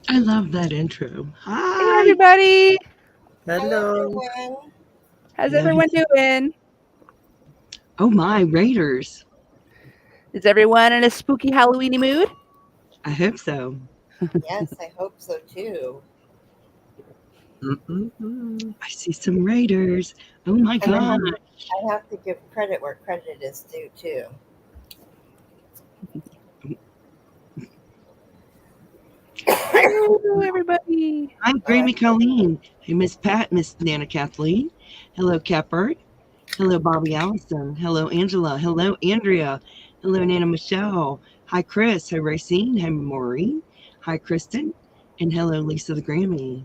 I love that intro. Hi. Hey, everybody. Hello. How's everyone doing? Oh, my Raiders. Is everyone in a spooky Halloweeny mood? I hope so. Yes, I hope so too. I see some Raiders. Oh, my And God. I have to give credit where credit is due too. Hello, everybody. Hi, Grammy Colleen. Hey, Miss Pat, Miss Nana Kathleen. Hello, Capert. Hello, Bobby Allison. Hello, Angela. Hello, Andrea. Hello, Nana Michelle. Hi, Chris. Hi, Racine. Hi, Maureen. Hi, Kristen. And hello, Lisa the Grammy.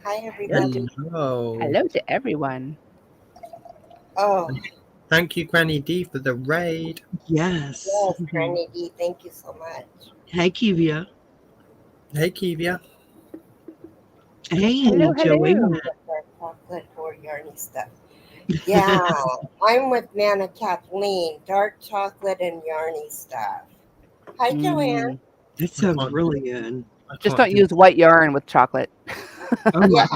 Hi, everybody. Hello. Hello to everyone. Oh, Thank you, Granny D, for the raid. Yes. yes, Granny D, thank you so much. Hey, Kivia. Hey, Kivia. Hey, Hello, Joanna. Dark chocolate or Yarny stuff. Yeah, I'm with Nana Kathleen. Dark chocolate and Yarny stuff. Hi, Joanne. That sounds really good. Just don't use white yarn with chocolate. Oh, my. Yeah,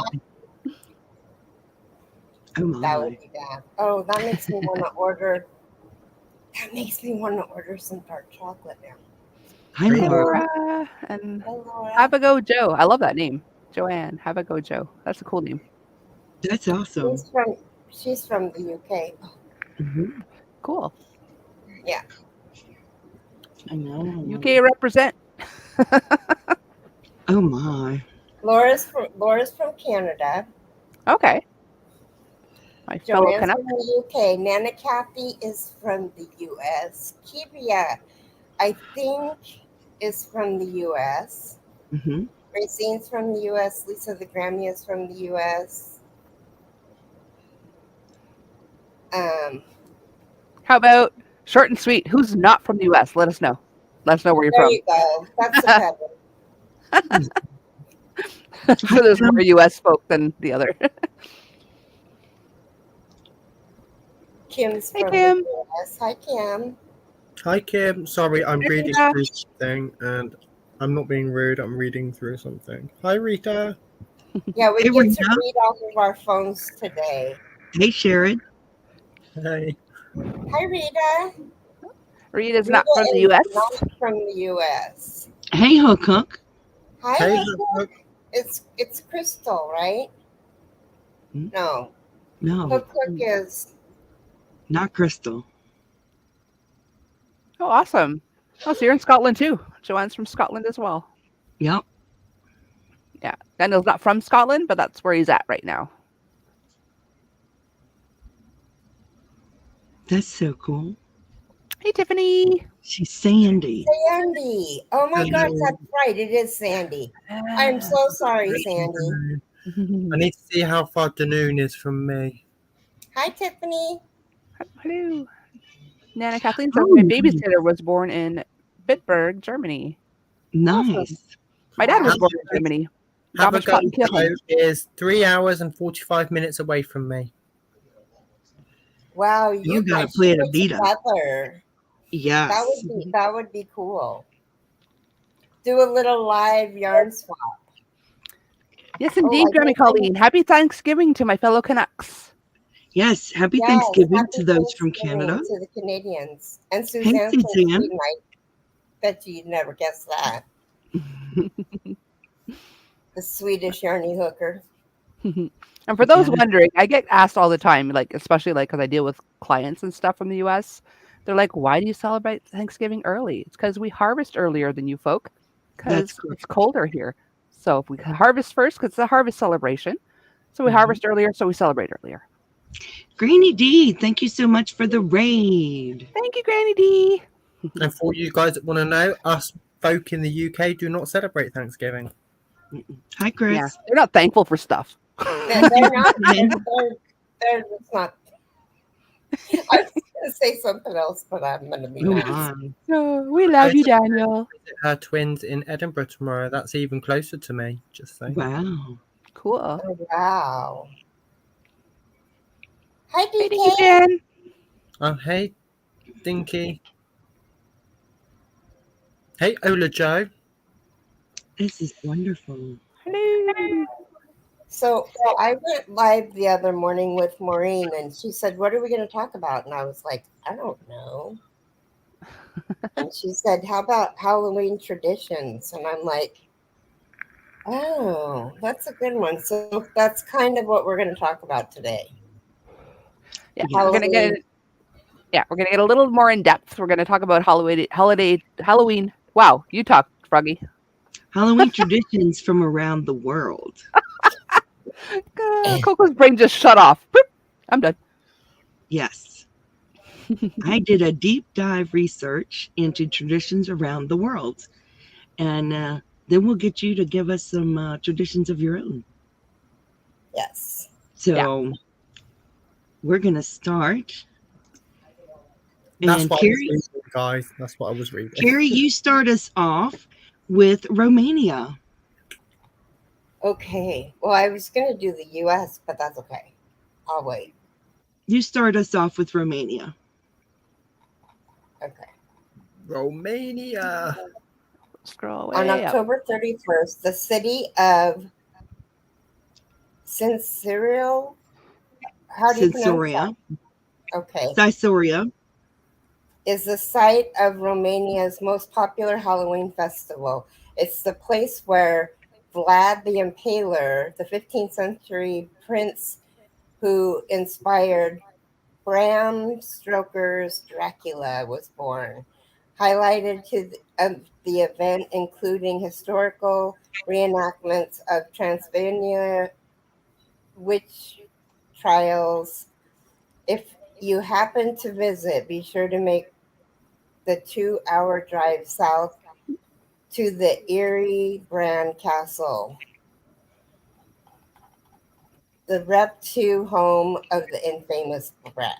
Oh, my. that would be bad. Oh, that makes me want to order. That makes me want to order some dark chocolate now. Hi, Laura. Laura and Hi, Laura. Have a Go Joe. I love that name. Joanne, Have a Go Joe. That's a cool name. That's awesome. She's from the UK. Mhm. Cool. Yeah. I know. UK represent. Oh, my. Laura's from Canada. Okay. My fellow Joanne's Canuck. from the UK. Nana Kathy is from the US. Kivia, I think, is from the US. Mm-hmm. Racine's from the US. Lisa the Grammy is from the US. How about short and sweet? Who's not from the US? Let us know. Let us know where you're There from. you go. That's the pebble. So there's more US folk than the other. Kim's Hey, from Kim. the US. Hi, Kim. Hi, Kim. Sorry, I'm Hi, reading Rita. through something, and I'm not being rude. I'm reading through something. Hi, Rita. Yeah, we Hey, get to Rita. read off of our phones today. Hey, Sharon. Hey. Hi, Rita. Rita's not from the is US. Not from the US. Hey, Hook Hook. Hi, Hey, Hook. Hook. It's Crystal, right? Hmm? No. No, Hook is. not Crystal. Oh, awesome. Oh, so you're in Scotland too. Joanne's from Scotland as well. Yep. Yeah. Daniel's not from Scotland, but that's where he's at right now. That's so cool. Hey, Tiffany. She's Sandy. Sandy. Oh my Hello. gosh, that's right. It is Sandy. I'm so sorry, Sandy. I need to see how far Danoon is from me. Hi, Tiffany. Hello. Nana Kathleen says Oh, my nice. babysitter was born in Bitburg, Germany. Nice. My dad was Wow. born in Germany. Have a go Garmisch-Partenkirchen. is 3 hours and 45 minutes away from me. Wow, You you gotta guys play should it a get beta. together. Yes. That would be cool. Do a little live yarn swap. Yes, indeed, I Grammy did- Colleen. Happy Thanksgiving to my fellow Canucks. Yes. Happy Yes, Thanksgiving happy to those from Thanksgiving Canada. To the Canadians. And Suzanne from Suzanne. Sweden. I bet you'd never guess that. The Swedish yarny hooker. And for those Yeah. wondering, I get asked all the time, like especially like because I deal with clients and stuff from the U.S. They're like, "Why do you celebrate Thanksgiving early?" It's because we harvest earlier than you folk, That's because it's colder here. So if we harvest first, because it's a harvest celebration, so we Mhm. harvest earlier, so we celebrate earlier. Granny D, thank you so much for the raid. Thank you, Granny D. And for you guys that want to know, us folk in the UK do not celebrate Thanksgiving. Hi, Chris. Yeah, they're not thankful for stuff. They're not. They're just not. I was going to say something else, but I'm going to be Oh, nice. my. Oh, we love you, Daniel. Her twins in Edinburgh tomorrow. That's even closer to me. Just saying. Wow. Cool. Oh, wow. Hi, Hey, DK. Jen. Oh, hey, Dinky. Hey, Ola Joe. This is wonderful. Hello. So I went live the other morning with Maureen, and she said, "What are we going to talk about?" And I was like, "I don't know." And she said, "How about Halloween traditions?" And I'm like, "Oh, that's a good one." So that's kind of what we're going to talk about today. Yeah, Yeah. we're gonna get. Yeah, we're gonna get a little more in depth. We're gonna talk about Halloween. Wow, you talk, Froggy. Halloween traditions from around the world. Coco's brain just shut off. Boop. I'm done. Yes. I did a deep dive research into traditions around the world. And then we'll get you to give us some traditions of your own. Yes. So we're going to start. That's And what Keri, I was reading, guys. That's what I was reading. Keri, you start us off with Romania. Okay. Well, I was going to do the U.S., but that's okay. I'll wait. You start us off with Romania. Okay. Romania. Scroll On way up. October 31st, the city of Cincinnati. How do you pronounce Caesarea. that? Okay. Caesarea. Is the site of Romania's most popular Halloween festival. It's the place where Vlad the Impaler, the 15th century prince who inspired Bram Stoker's Dracula, was born. Highlighted to the event, including historical reenactments of Transylvania witch trials. If you happen to visit, be sure to make the 2-hour drive south to the Erie Brand Castle, the Rep 2 home of the infamous Vlad.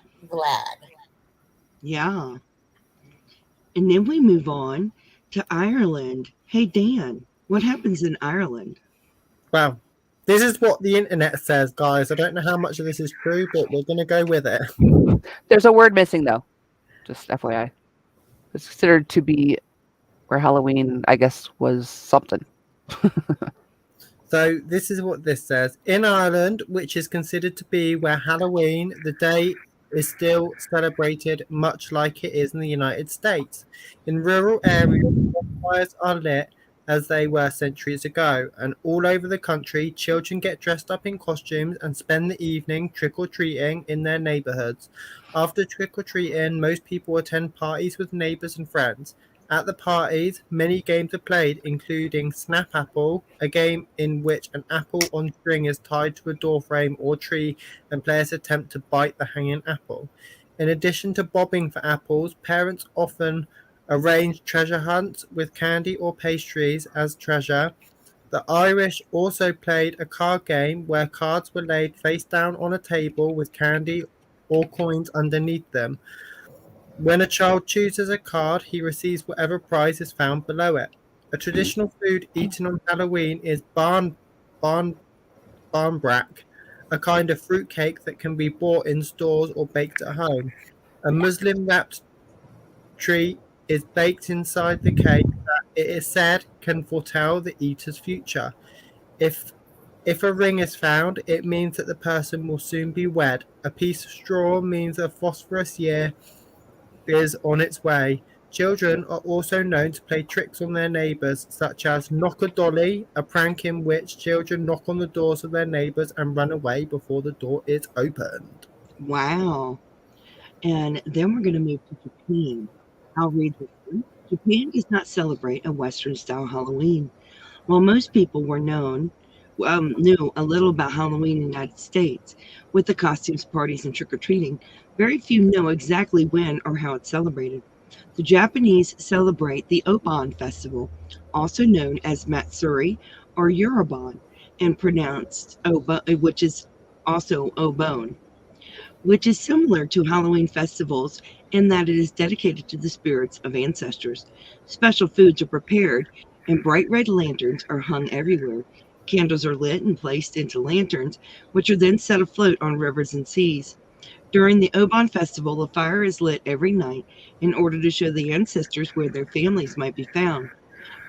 Yeah. And then we move on to Ireland. Hey, Dan, what happens in Ireland? Well, this is what the internet says, guys. I don't know how much of this is true, but we're going to go with it. There's a word missing though. Just FYI. It's considered to be where Halloween, I guess, was something. So this is what this says. In Ireland, which is considered to be where Halloween, the day is still celebrated much like it is in the United States. In rural areas, bonfires are lit as they were centuries ago, and all over the country, children get dressed up in costumes and spend the evening trick-or-treating in their neighborhoods. After trick-or-treating, most people attend parties with neighbors and friends. At the parties, many games are played, including Snap Apple, a game in which an apple on string is tied to a doorframe or tree and players attempt to bite the hanging apple. In addition to bobbing for apples, parents often arrange treasure hunts with candy or pastries as treasure. The Irish also played a card game where cards were laid face down on a table with candy or coins underneath them. When a child chooses a card, he receives whatever prize is found below it. A traditional food eaten on Halloween is barnbrack, a kind of fruit cake that can be bought in stores or baked at home. A Muslim-wrapped treat is baked inside the cake that, it is said, can foretell the eater's future. If a ring is found, it means that the person will soon be wed. A piece of straw means a prosperous year is on its way. Children are also known to play tricks on their neighbors, such as knock a dolly, a prank in which children knock on the doors of their neighbors and run away before the door is opened. Wow. And then we're going to move to Japan. I'll read this one. Japan does not celebrate a Western style Halloween. While most people knew a little about Halloween in the United States, with the costumes, parties, and trick or treating, very few know exactly when or how it's celebrated. The Japanese celebrate the Obon Festival, also known as Matsuri or Yorobon, and pronounced which is also Obon, which is similar to Halloween festivals in that it is dedicated to the spirits of ancestors. Special foods are prepared, and bright red lanterns are hung everywhere. Candles are lit and placed into lanterns, which are then set afloat on rivers and seas. During the Obon festival, a fire is lit every night in order to show the ancestors where their families might be found.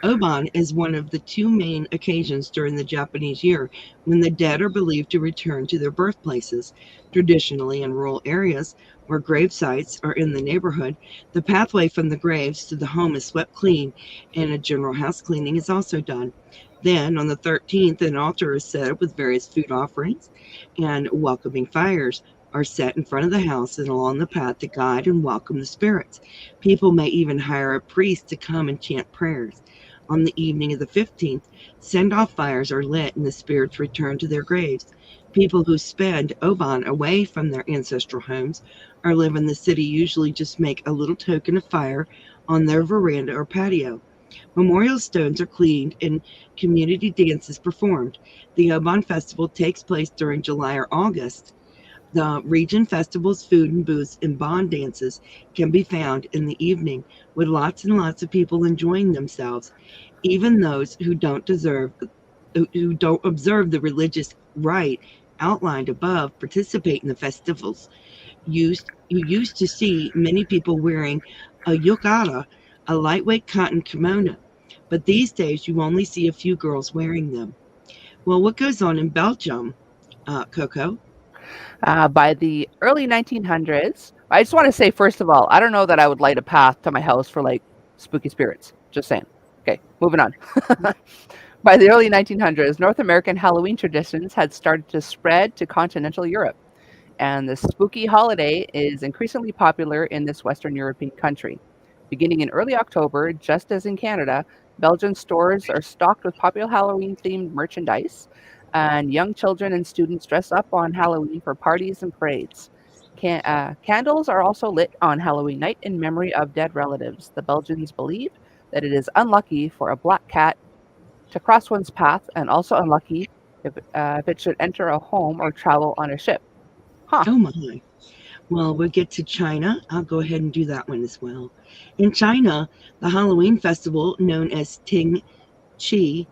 Obon is one of the two main occasions during the Japanese year when the dead are believed to return to their birthplaces. Traditionally, in rural areas where grave sites are in the neighborhood, the pathway from the graves to the home is swept clean, and a general house cleaning is also done. Then, on the 13th, an altar is set up with various food offerings, and welcoming fires are set in front of the house and along the path to guide and welcome the spirits. People may even hire a priest to come and chant prayers. On the evening of the 15th, send-off fires are lit and the spirits return to their graves. People who spend Oban away from their ancestral homes or live in the city usually just make a little token of fire on their veranda or patio. Memorial stones are cleaned and community dances performed. The Oban festival takes place during July or August. The region festivals, food and booths, and bond dances can be found in the evening, with lots and lots of people enjoying themselves. Even those who don't observe the religious rite outlined above participate in the festivals. You used to see many people wearing a yukata, a lightweight cotton kimono, but these days you only see a few girls wearing them. Well, what goes on in Belgium, Coco? By the early 1900s, I just want to say, first of all, I don't know that I would light a path to my house for like spooky spirits. Just saying. Okay, moving on. By the early 1900s, North American Halloween traditions had started to spread to continental Europe, and the spooky holiday is increasingly popular in this Western European country. Beginning in early October, just as in Canada, Belgian stores are stocked with popular Halloween themed merchandise, and young children and students dress up on Halloween for parties and parades. Candles are also lit on Halloween night in memory of dead relatives. The Belgians believe that it is unlucky for a black cat to cross one's path, and also unlucky if it should enter a home or travel on a ship. Huh. Oh my. Well, we'll get to China. I'll go ahead and do that one as well. In China, the Halloween festival, known as Ting Chi,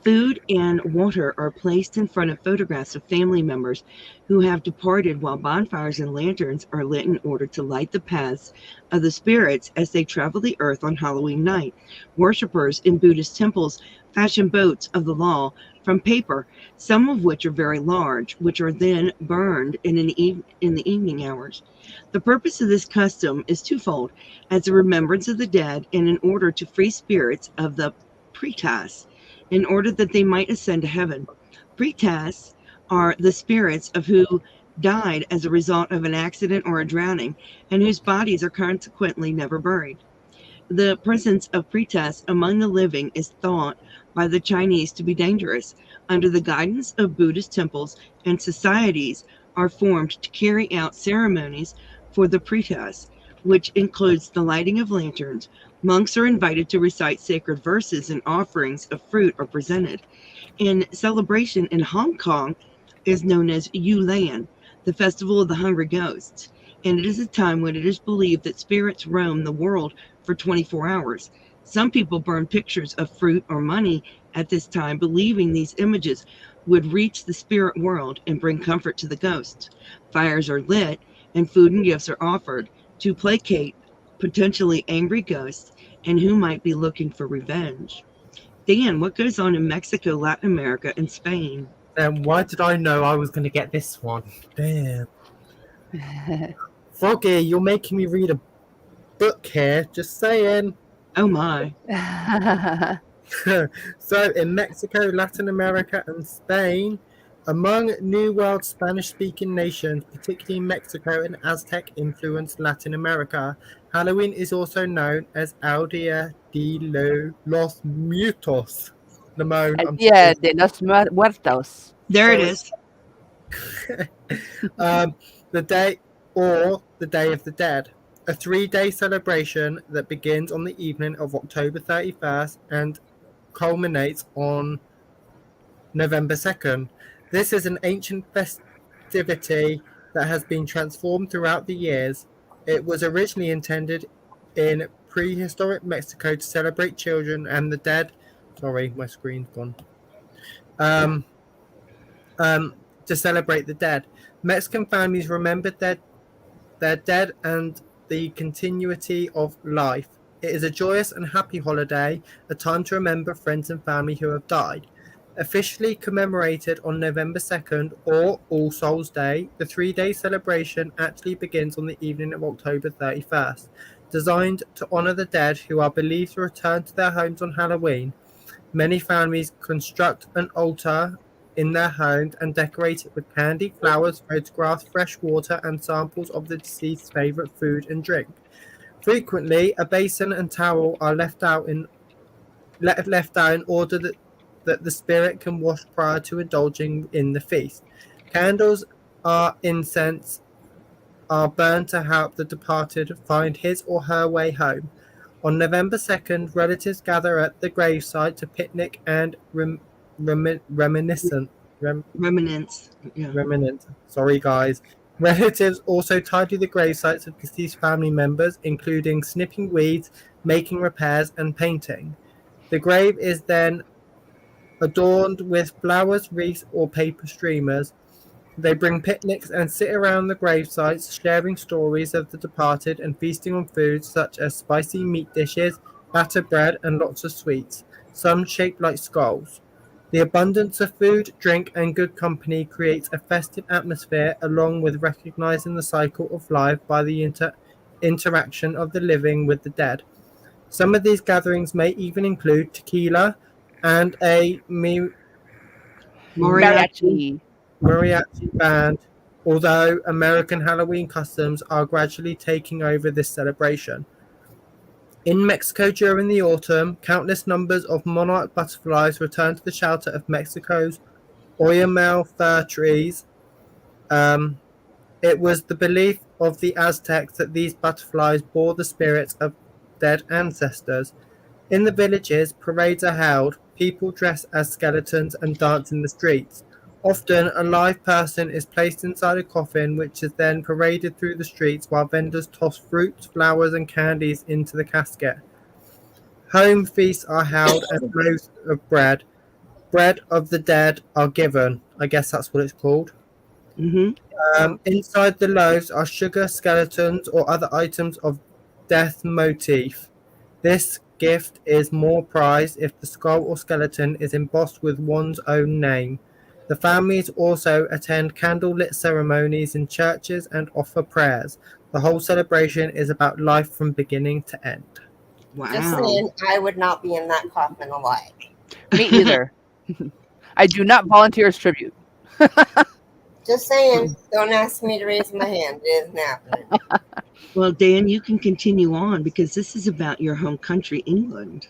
food and water are placed in front of photographs of family members who have departed, while bonfires and lanterns are lit in order to light the paths of the spirits as they travel the earth on Halloween night. Worshippers in Buddhist temples fashion boats of the law from paper, some of which are very large, which are then burned in the evening hours. The purpose of this custom is twofold: as a remembrance of the dead and in order to free spirits of the pretas, in order that they might ascend to heaven. Pretas are the spirits of who died as a result of an accident or a drowning, and whose bodies are consequently never buried. The presence of pretas among the living is thought by the Chinese to be dangerous. Under the guidance of Buddhist temples and societies are formed to carry out ceremonies for the pretas, which includes the lighting of lanterns. Monks are invited to recite sacred verses, and offerings of fruit are presented. In celebration in Hong Kong is known as Yulan, the festival of the hungry ghosts, and it is a time when it is believed that spirits roam the world for 24 hours. Some people burn pictures of fruit or money at this time, believing these images would reach the spirit world and bring comfort to the ghosts. Fires are lit and food and gifts are offered to placate potentially angry ghosts and who might be looking for revenge. Dan, what goes on in Mexico, Latin America, and Spain? Then why did I know I was going to get this one? Damn. Froggy, you're making me read a book here. Just saying. Oh my. So, in Mexico, Latin America, and Spain, among New World Spanish-speaking nations, particularly Mexico and Aztec-influenced Latin America, Halloween is also known as El Dia de los Muertos. Limon. El Dia de los Muertos. There it There is. The day of the Dead, a 3-day celebration that begins on the evening of October 31st and culminates on November 2nd. This is an ancient festivity that has been transformed throughout the years. It was originally intended in prehistoric Mexico to celebrate children and the dead. Sorry, my screen's gone. To celebrate the dead. Mexican families remembered their dead and the continuity of life. It is a joyous and happy holiday, a time to remember friends and family who have died. Officially commemorated on November 2nd or All Souls Day, the 3-day celebration actually begins on the evening of October 31st. Designed to honor the dead who are believed to return to their homes on Halloween, many families construct an altar in their homes and decorate it with candy, flowers, photographs, fresh water, and samples of the deceased's favorite food and drink. Frequently, a basin and towel are left out in order that the spirit can wash prior to indulging in the feast. Candles or incense are burned to help the departed find his or her way home. On November 2nd, relatives gather at the gravesite to picnic and reminiscent. Remnants. Yeah. Remnant. Sorry, guys. Relatives also tidy the gravesites of deceased family members, including snipping weeds, making repairs, and painting. The grave is then adorned with flowers, wreaths, or paper streamers. They bring picnics and sit around the gravesites, sharing stories of the departed and feasting on foods such as spicy meat dishes, batter bread, and lots of sweets, some shaped like skulls. The abundance of food, drink, and good company creates a festive atmosphere, along with recognizing the cycle of life by the interaction of the living with the dead. Some of these gatherings may even include tequila and a Moriarty. mariachi band, although American Halloween customs are gradually taking over this celebration. In Mexico during the autumn, countless numbers of monarch butterflies return to the shelter of Mexico's Oyamel fir trees. It was the belief of the Aztecs that these butterflies bore the spirits of dead ancestors. In the villages, parades are held, people dress as skeletons and dance in the streets. Often, a live person is placed inside a coffin, which is then paraded through the streets while vendors toss fruits, flowers, and candies into the casket. Home feasts are held and loaves of bread of the dead are given. I guess that's what it's called. Inside the loaves are sugar, skeletons, or other items of death motif. This gift is more prized if the skull or skeleton is embossed with one's own name. The families also attend candlelit ceremonies in churches and offer prayers. The whole celebration is about life from beginning to end. Wow. Just saying, I would not be in that coffin alive. Me either. I do not volunteer as tribute. Just saying, don't ask me to raise my hand. It isn't happening. Well, Dan, you can continue on because this is about your home country, England.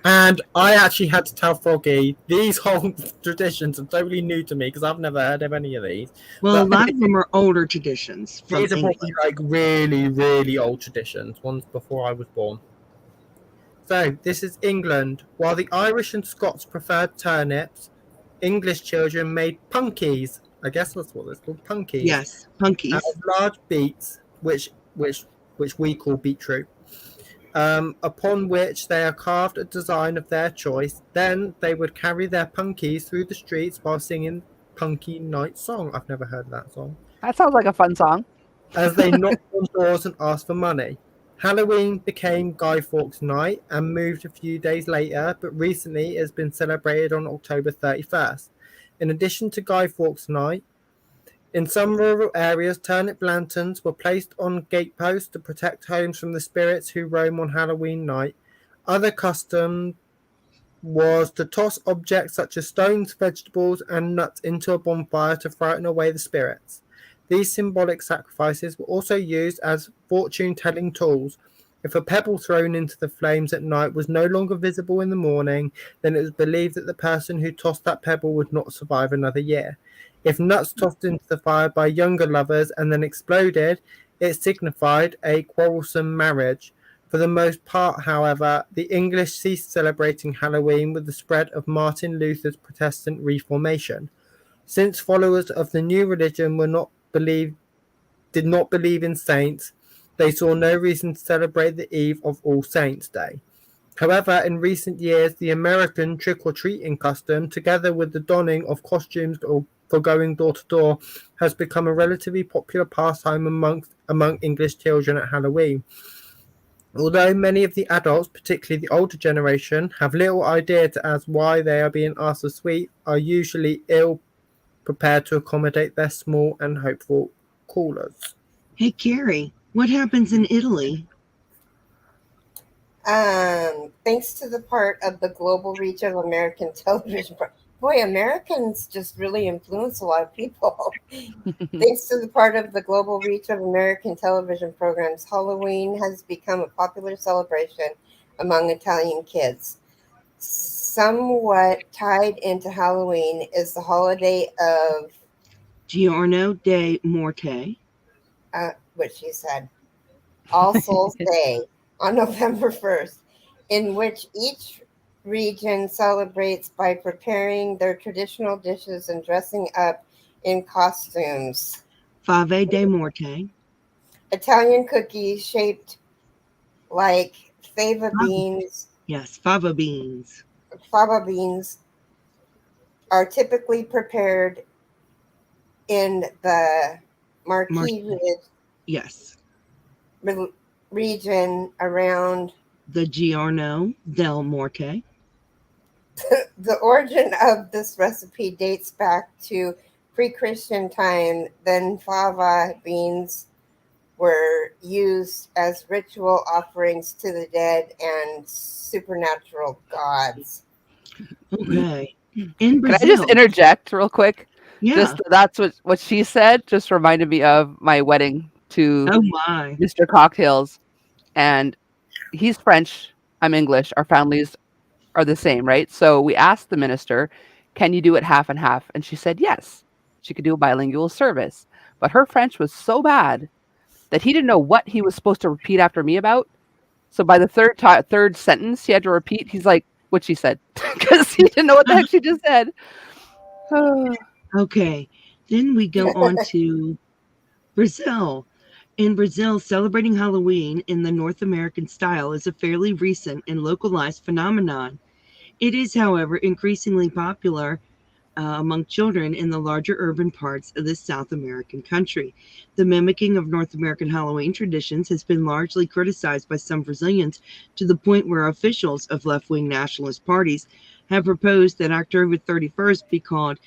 And I actually had to tell Froggy these whole traditions are totally new to me because I've never heard of any of these. Well, a But lot of them are older traditions from these are England. probably like really, really old traditions, ones before I was born. So this is England. While the Irish and Scots preferred turnips, English children made punkies. I guess that's what it's called, punkies. Yes, punkies. Out of large beets, which we call beetroot. Upon which they are carved a design of their choice. Then they would carry their punkies through the streets while singing Punky Night Song. I've never heard that song. That sounds like a fun song. As they knocked on doors and asked for money. Halloween became Guy Fawkes Night and moved a few days later, but recently it has been celebrated on October 31st. In addition to Guy Fawkes Night, in some rural areas, turnip lanterns were placed on gateposts to protect homes from the spirits who roam on Halloween night. Other custom was to toss objects such as stones, vegetables, and nuts into a bonfire to frighten away the spirits. These symbolic sacrifices were also used as fortune-telling tools. If a pebble thrown into the flames at night was no longer visible in the morning, then it was believed that the person who tossed that pebble would not survive another year. If nuts tossed into the fire by younger lovers and then exploded, it signified a quarrelsome marriage. For the most part, however, the English ceased celebrating Halloween with the spread of Martin Luther's Protestant Reformation. Since followers of the new religion did not believe in saints, they saw no reason to celebrate the eve of All Saints' Day. However, in recent years, the American trick-or-treating custom, together with the donning of costumes for going door to door, has become a relatively popular pastime among English children at Halloween. Although many of the adults, particularly the older generation, have little idea as why they are being asked to sweet, are usually ill prepared to accommodate their small and hopeful callers. Hey, Keri, what happens in Italy? Thanks to the part of the global reach of American television. Boy, Americans just really influence a lot of people. Thanks to the part of the global reach of American television programs, Halloween has become a popular celebration among Italian kids. Somewhat tied into Halloween is the holiday of Giorno de Morte. which you said, All Souls Day on November 1st, in which each region celebrates by preparing their traditional dishes and dressing up in costumes. Fave de Morte. Italian cookies shaped like fava beans. Yes, fava beans. Fava beans are typically prepared in the Marquis Ridge Yes. region around The Giorno del Morte. The origin of this recipe dates back to pre-Christian time. Then fava beans were used as ritual offerings to the dead and supernatural gods. Okay. In Can I Brazil. just interject real quick? Yeah. Just that's what she said. Just reminded me of my wedding to Oh my. Mr. Cocktails, and he's French. I'm English. Our families are the same, right? So we asked the minister, "Can you do it half and half?" And she said yes. She could do a bilingual service, but her French was so bad that he didn't know what he was supposed to repeat after me about. So by the third sentence, he had to repeat. He's like, "What she said," because he didn't know what the heck she just said. Okay. Then we go on to Brazil. In Brazil, celebrating Halloween in the North American style is a fairly recent and localized phenomenon. It is, however, increasingly popular among children in the larger urban parts of this South American country. The mimicking of North American Halloween traditions has been largely criticized by some Brazilians, to the point where officials of left-wing nationalist parties have proposed that October 31st be called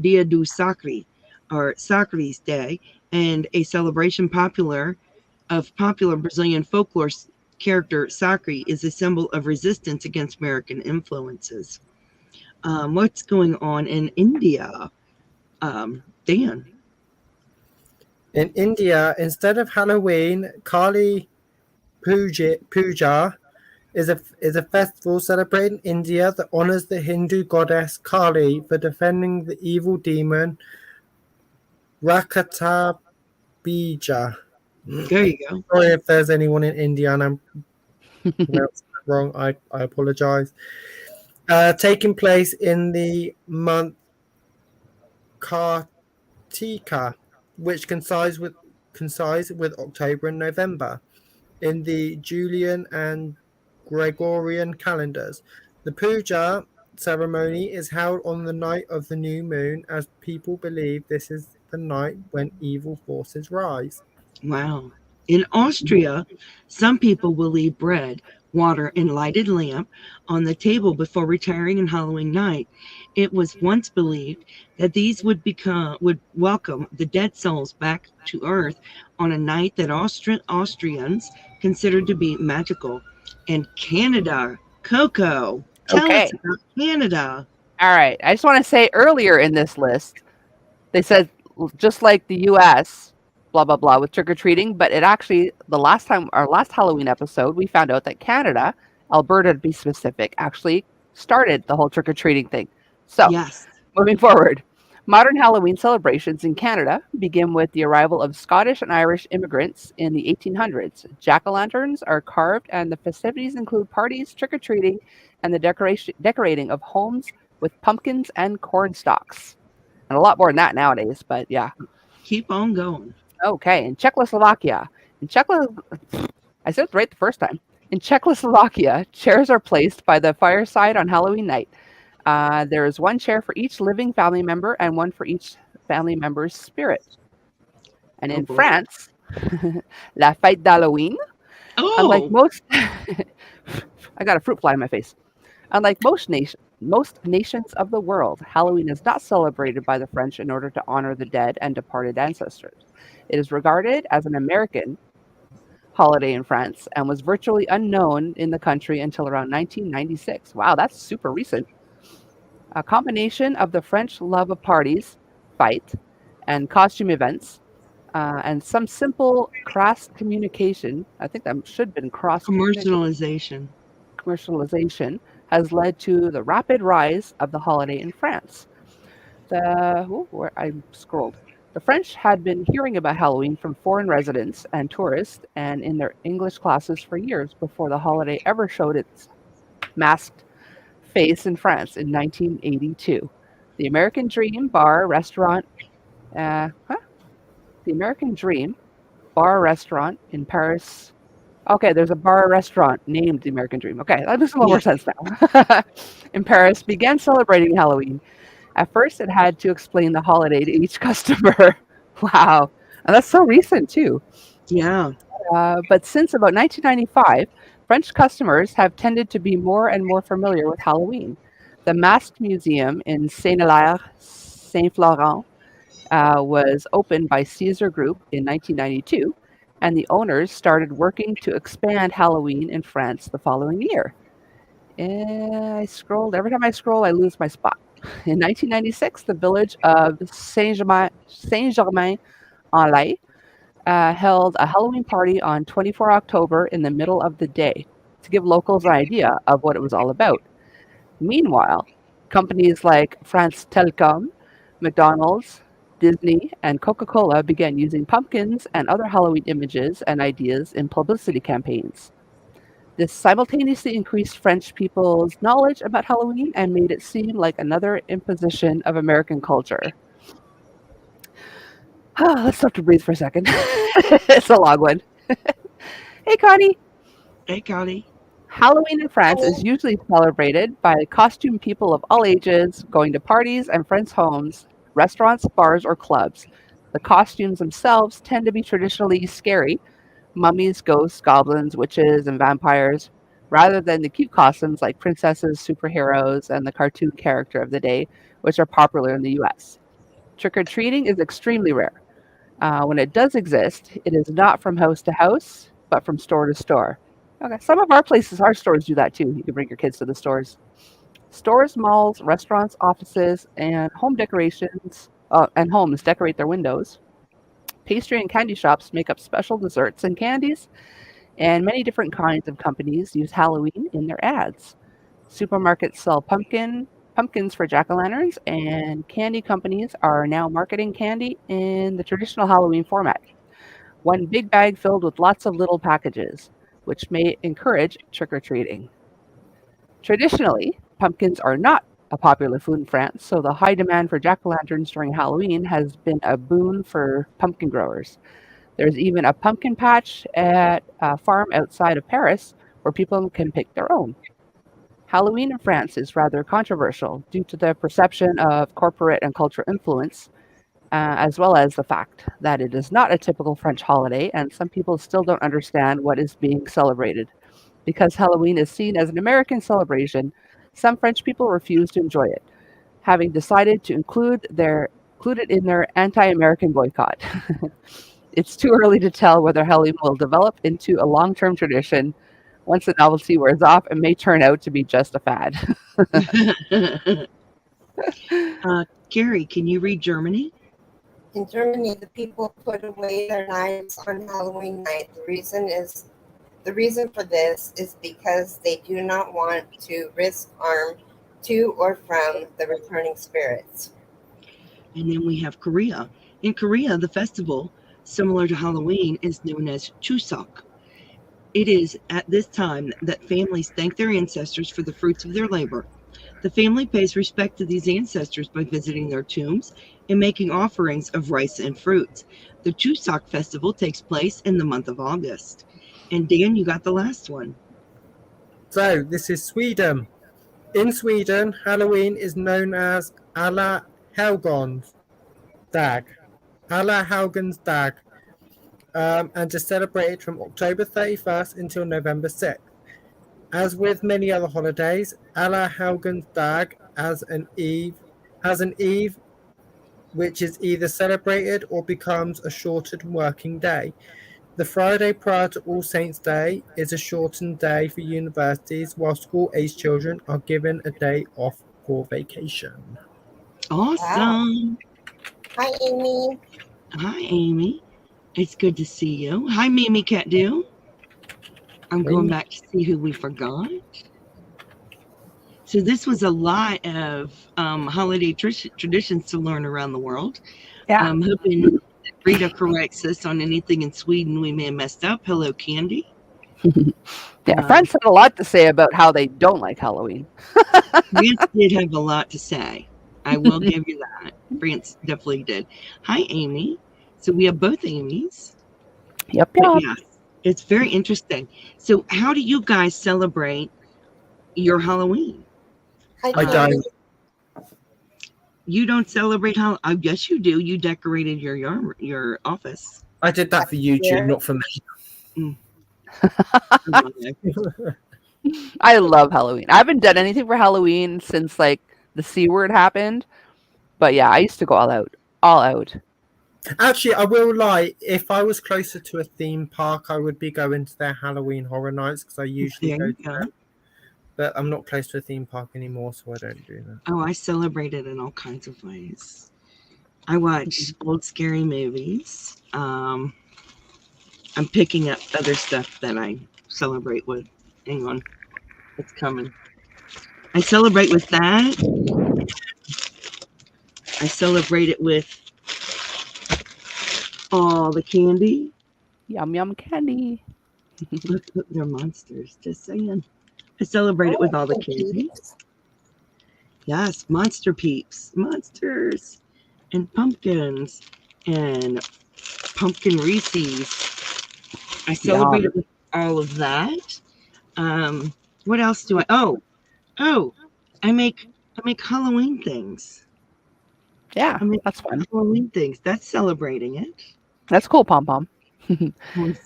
Dia do Sacre, or Sacre's Day, and a celebration popular Brazilian folklore character Sacre is a symbol of resistance against American influences. What's going on in India? Dan. In India, instead of Halloween, Kali Puja is a festival celebrated in India that honors the Hindu goddess Kali for defending the evil demon Rakatabija. There you go. Sorry if there's anyone in India and I'm pronouncing it wrong. I apologize. Taking place in the month Kartika, which coincides with October and November in the Julian and Gregorian calendars. The puja ceremony is held on the night of the new moon, as people believe this is the night when evil forces rise. Wow. In Austria, some people will leave bread, water, and lighted lamp on the table before retiring on Halloween night. It was once believed that these would welcome the dead souls back to earth on a night that Austrians considered to be magical. And Canada, Coco, tell us about Canada. All right. I just want to say earlier in this list, they said just like the U.S., blah blah blah with trick or treating, but it actually our last Halloween episode, we found out that Canada, Alberta to be specific, actually started the whole trick or treating thing. So Yes. moving forward, modern Halloween celebrations in Canada begin with the arrival of Scottish and Irish immigrants in the 1800s. Jack-o'-lanterns are carved, and the festivities include parties, trick or treating, and the decorating of homes with pumpkins and corn stalks. And a lot more than that nowadays, but yeah. Keep on going. Okay, in Czechoslovakia, I said it right the first time. In Czechoslovakia, chairs are placed by the fireside on Halloween night. There is one chair for each living family member and one for each family member's spirit. And in boy. France, La Fête d'Halloween, unlike Oh, most, I got a fruit fly in my face. Unlike most nations of the world, Halloween is not celebrated by the French in order to honor the dead and departed ancestors. It is regarded as an American holiday in France and was virtually unknown in the country until around 1996. Wow, that's super recent. A combination of the French love of parties, fight, and costume events, and some simple cross communication. I think that should have been cross commercialization. has led to the rapid rise of the holiday in France. Where I scrolled. The French had been hearing about Halloween from foreign residents and tourists and in their English classes for years before the holiday ever showed its masked face in France in 1982. The American Dream Bar Restaurant, The American Dream Bar Restaurant in Paris. Okay, there's a bar restaurant named the American Dream. Okay, that makes a little more sense now. In Paris, began celebrating Halloween. At first, it had to explain the holiday to each customer. Wow, and that's so recent too. Yeah. But since about 1995, French customers have tended to be more and more familiar with Halloween. The Masked Museum in Saint-Hilaire, Saint-Florent, was opened by Caesar Group in 1992, and the owners started working to expand Halloween in France the following year. Every time I scroll, I lose my spot. In 1996, the village of Saint-Germain-en-Laye held a Halloween party on 24 October in the middle of the day to give locals an idea of what it was all about. Meanwhile, companies like France Telecom, McDonald's, Disney, and Coca-Cola began using pumpkins and other Halloween images and ideas in publicity campaigns. This simultaneously increased French people's knowledge about Halloween and made it seem like another imposition of American culture. Let's stop to breathe for a second. It's a long one. Hey, Connie. Hey, Connie. Halloween in France is usually celebrated by costume people of all ages, going to parties and friends' homes, restaurants, bars, or clubs. The costumes themselves tend to be traditionally scary: mummies, ghosts, goblins, witches, and vampires, rather than the cute costumes like princesses, superheroes, and the cartoon character of the day, which are popular in the US. Trick-or-treating is extremely rare. When it does exist, it is not from house to house, but from store to store. Okay, some of our stores do that too. You can bring your kids to the stores. Stores, malls, restaurants, offices, and homes decorate their windows. Pastry and candy shops make up special desserts and candies, and many different kinds of companies use Halloween in their ads. Supermarkets sell pumpkins for jack-o'-lanterns, and candy companies are now marketing candy in the traditional Halloween format. One big bag filled with lots of little packages, which may encourage trick-or-treating. Traditionally, pumpkins are not a popular food in France, so the high demand for jack-o'-lanterns during Halloween has been a boon for pumpkin growers. There's even a pumpkin patch at a farm outside of Paris where people can pick their own. Halloween in France is rather controversial due to the perception of corporate and cultural influence, as well as the fact that it is not a typical French holiday, and some people still don't understand what is being celebrated. Because Halloween is seen as an American celebration, some French people refuse to enjoy it, having decided to include it in their anti-American boycott. It's too early to tell whether Halloween will develop into a long-term tradition. Once the novelty wears off, it may turn out to be just a fad. Keri, can you read Germany? In Germany, the people put away their knives on Halloween night. The reason for this is because they do not want to risk harm to or from the returning spirits. And then we have Korea. In Korea, the festival, similar to Halloween, is known as Chuseok. It is at this time that families thank their ancestors for the fruits of their labor. The family pays respect to these ancestors by visiting their tombs and making offerings of rice and fruits. The Chuseok festival takes place in the month of August. And Dan, you got the last one. So this is Sweden. In Sweden, Halloween is known as Alla Helgons Dag. Alla Helgons Dag. And is celebrated from October 31st until November 6th. As with many other holidays, Alla Helgons Dag has an eve which is either celebrated or becomes a shortened working day. The Friday prior to All Saints' Day is a shortened day for universities, while school-aged children are given a day off for vacation. Awesome. Wow. Hi, Amy. Hi, Amy. It's good to see you. Hi, Mimi Cat Do. I'm going back to see who we forgot. So this was a lot of holiday traditions to learn around the world. Yeah. I'm hoping Rita corrects us on anything in Sweden we may have messed up. Hello, Candy. Yeah, France had a lot to say about how they don't like Halloween. France did have a lot to say. I will give you that. France definitely did. Hi, Amy. So we have both Amy's. Yep. But yes, it's very interesting. So how do you guys celebrate your Halloween? I don't. You don't celebrate Halloween? I guess you do. You decorated your office. I did that for YouTube, not for me. I love Halloween. I haven't done anything for Halloween since like the C word happened. But yeah, I used to go all out. All out. Actually, I will lie. If I was closer to a theme park, I would be going to their Halloween Horror Nights because I usually go to them. But I'm not close to a theme park anymore, so I don't do that. Oh, I celebrate it in all kinds of ways. I watch old scary movies. I'm picking up other stuff that I celebrate with. Hang on. It's coming. I celebrate with that. I celebrate it with all the candy. Yum, yum candy. Look, they're monsters. Just saying. I celebrate it with all the candy. Yes, monster peeps. Monsters. And pumpkins. And pumpkin Reese's. I celebrate it with all of that. What else do I? Oh, I make Halloween things. Yeah, that's fun. Halloween things. That's celebrating it. That's cool, Pom Pom. It's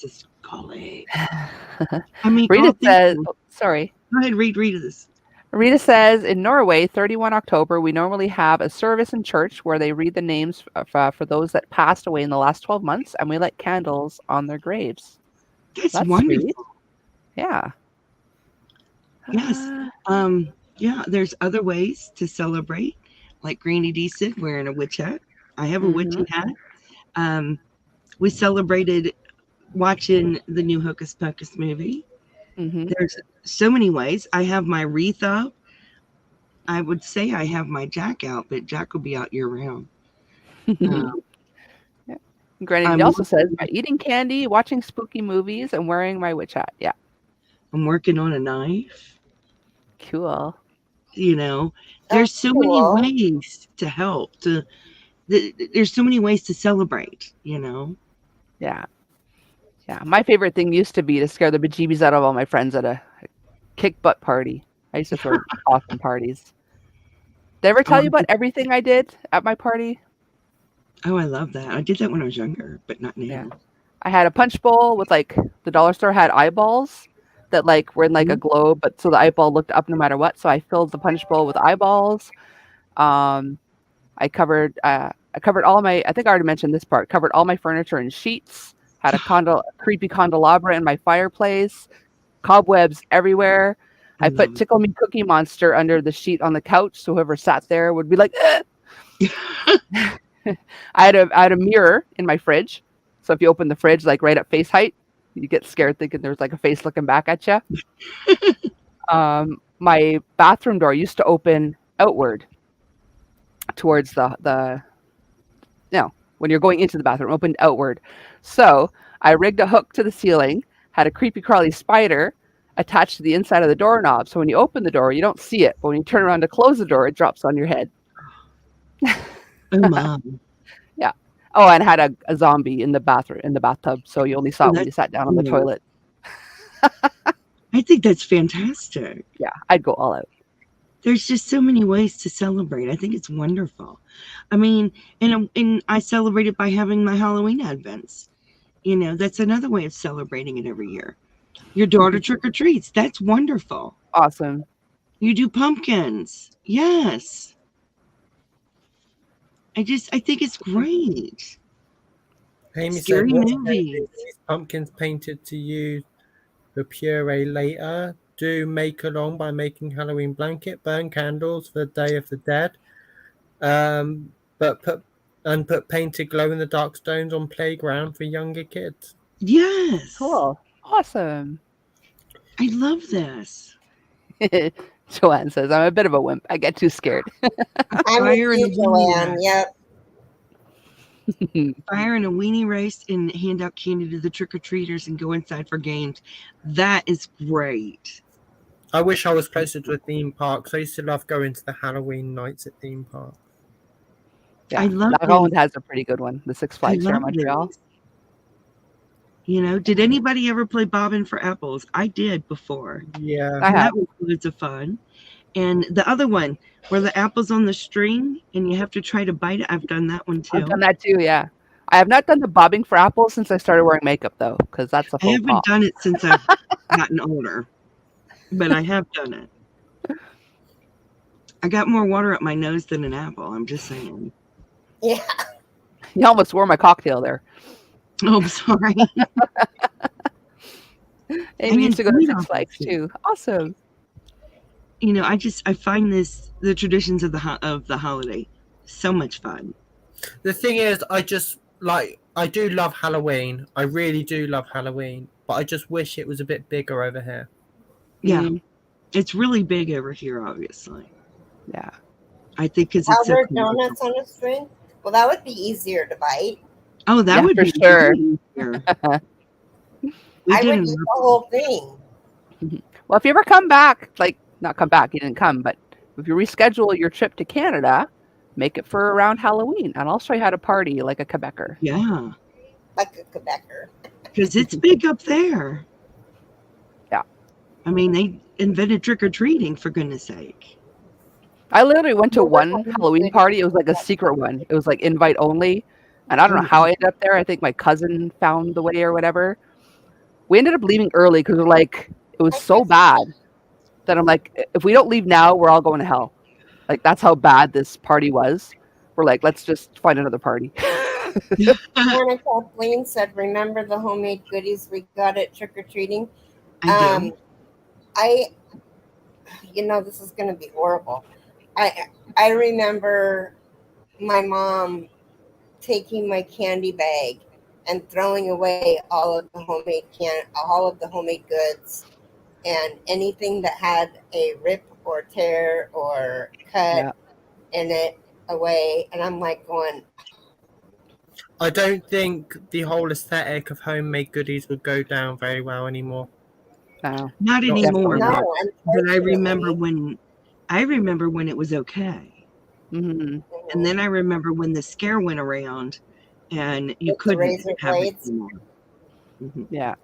a scully. I mean, Rita says, sorry. Go ahead, read this. Rita says, in Norway, 31 October, we normally have a service in church where they read the names for those that passed away in the last 12 months, and we light candles on their graves. That's wonderful. Sweet. Yeah. Yes. Yeah, there's other ways to celebrate, like Granny D said, wearing a witch hat. I have a witchy hat. We celebrated watching the new Hocus Pocus movie. There's so many ways. I have my wreath up. I would say I have my Jack out, but Jack will be out year round. Granny also says, by eating candy, watching spooky movies, and wearing my witch hat. Yeah. I'm working on a knife. Cool. You know, there's so many ways to help. There's so many ways to celebrate, you know? Yeah. Yeah. My favorite thing used to be to scare the bejeebies out of all my friends at a kick butt party. I used to throw awesome parties. Did I ever tell you about everything I did at my party? Oh, I love that. I did that when I was younger, but not now. Yeah. I had a punch bowl with like the dollar store had eyeballs that like were in like a globe, but so the eyeball looked up no matter what. So I filled the punch bowl with eyeballs. I covered all my, I think I already mentioned this part, covered all my furniture in sheets, had a creepy candelabra in my fireplace, cobwebs everywhere. I put Tickle Me Cookie Monster under the sheet on the couch, so whoever sat there would be like, I had a mirror in my fridge. So if you open the fridge like right at face height, you get scared thinking there's like a face looking back at you. My bathroom door used to open outward towards the when you're going into the bathroom, opened outward. So I rigged a hook to the ceiling, had a creepy crawly spider attached to the inside of the doorknob. So when you open the door, you don't see it. But when you turn around to close the door, it drops on your head. Oh, Mom. Yeah. Oh, and had a zombie in the bathtub. So you only saw it when you sat down on the toilet. I think that's fantastic. Yeah, I'd go all out. There's just so many ways to celebrate. I think it's wonderful. I mean, and I celebrate it by having my Halloween advents. You know, that's another way of celebrating it every year. Your daughter trick or treats. That's wonderful. Awesome. You do pumpkins. Yes. I think it's great. Amy Scary said, movies. These pumpkins painted to use the puree later. Do make along by making Halloween blanket, burn candles for the Day of the Dead, but put painted glow in the dark stones on playground for younger kids. Yes. Cool. Awesome. I love this. Joanne says, I'm a bit of a wimp. I get too scared. I'm with you, Joanne. Yep. Fire in a weenie race and hand out candy to the trick-or-treaters and go inside for games. That is great. I wish I was closer to a theme park. So I used to love going to the Halloween nights at theme park. Yeah, I love that one has a pretty good one. The Six Flags here in Montreal. these. You know, did anybody ever play Bobbin for Apples? I did before. Yeah. I have. That was loads of fun. And the other one, where the apple's on the string and you have to try to bite it. I've done that one too. I've done that too, yeah. I have not done the bobbing for apples since I started wearing makeup, though, because that's a I faux haven't pas. done it since I've gotten older, but I have done it. I got more water up my nose than an apple. I'm just saying. Yeah. You almost wore my cocktail there. Oh, I'm sorry. Amy used to go to Six Flags too. Awesome. You know, I find the traditions of the holiday so much fun. The thing is, I do love Halloween. I really do love Halloween, but I just wish it was a bit bigger over here. Yeah, it's really big over here, obviously. Yeah. I think because it's Albert donuts on a string. Well, that would be easier to bite. Oh, that Yeah, would for be sure. easier. I would eat the whole thing. Well, if you ever come back, like not come back, you didn't come, but if you reschedule your trip to Canada, make it for around Halloween, and I'll show you how to party like a Quebecer. Yeah, Like a Quebecer. because it's big up there. Yeah. I mean, they invented trick-or-treating, for goodness sake. I literally went to one Halloween party. It was like a secret one. It was like invite only. And I don't know how I ended up there. I think my cousin found the way or whatever. We ended up leaving early because we're like, it was so bad that I'm like, if we don't leave now, we're all going to hell. Like, that's how bad this party was. We're like, let's just find another party. Anna Kathleen said, remember the homemade goodies we got at trick-or-treating? I do. This is going to be horrible. I remember my mom taking my candy bag and throwing away all of the homemade goods and anything that had a rip or tear or cut in it away. And I'm like going, I don't think the whole aesthetic of homemade goodies would go down very well anymore. No. Not anymore. no. But I remember when it was okay. Mm-hmm. And then I remember when the scare went around and you couldn't razor have it blades. anymore. Mhm. Yeah.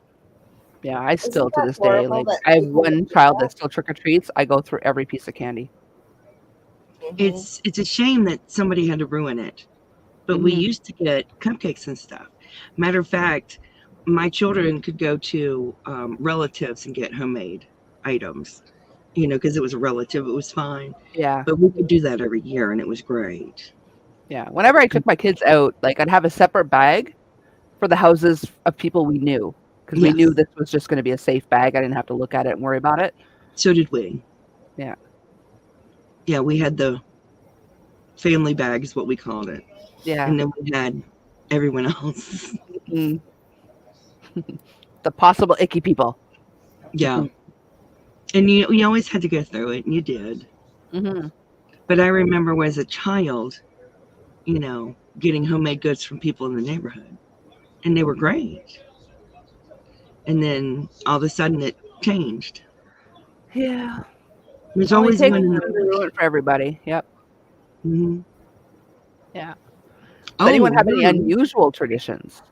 Yeah, I still to that this day, horrible like that I have people one do child that? that still trick-or-treats. I go through every piece of candy. Mhm. It's a shame that somebody had to ruin it. But we Mhm. used to get cupcakes and stuff. Matter of fact, my children could go to relatives and get homemade items, because it was a relative, it was fine. Yeah. But we could do that every year and it was great. Yeah. Whenever I took my kids out, like I'd have a separate bag for the houses of people we knew. Because we knew Yes. this was just going to be a safe bag. I didn't have to look at it and worry about it. So did we. Yeah. Yeah, we had the family bag is what we called it. Yeah. And then we had everyone else. Mm. The possible icky people. Yeah. And you always had to go through it, and you did. Mm-hmm. But I remember as a child, getting homemade goods from people in the neighborhood. And they were great. And then all of a sudden it changed. Yeah. There's Only always takes one. time to ruin it for everybody. Yep. Mm-hmm. Yeah. Does anyone have any unusual traditions?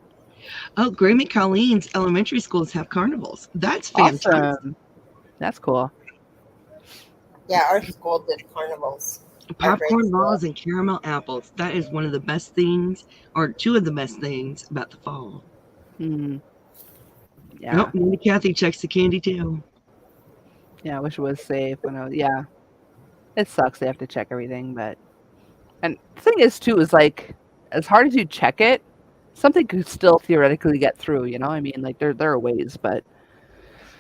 Oh, Graham and Colleen's elementary schools have carnivals. That's fantastic. Awesome. That's cool. Yeah, our school did carnivals. Popcorn balls and caramel apples. That is one of the best things, or two of the best things about the fall. Mm. Yeah. Oh, Mindy Kathy checks the candy too. Yeah, I wish it was safe. Yeah. It sucks they have to check everything, but and the thing is too is like as hard as you check it, something could still theoretically get through, I mean, like there are ways, but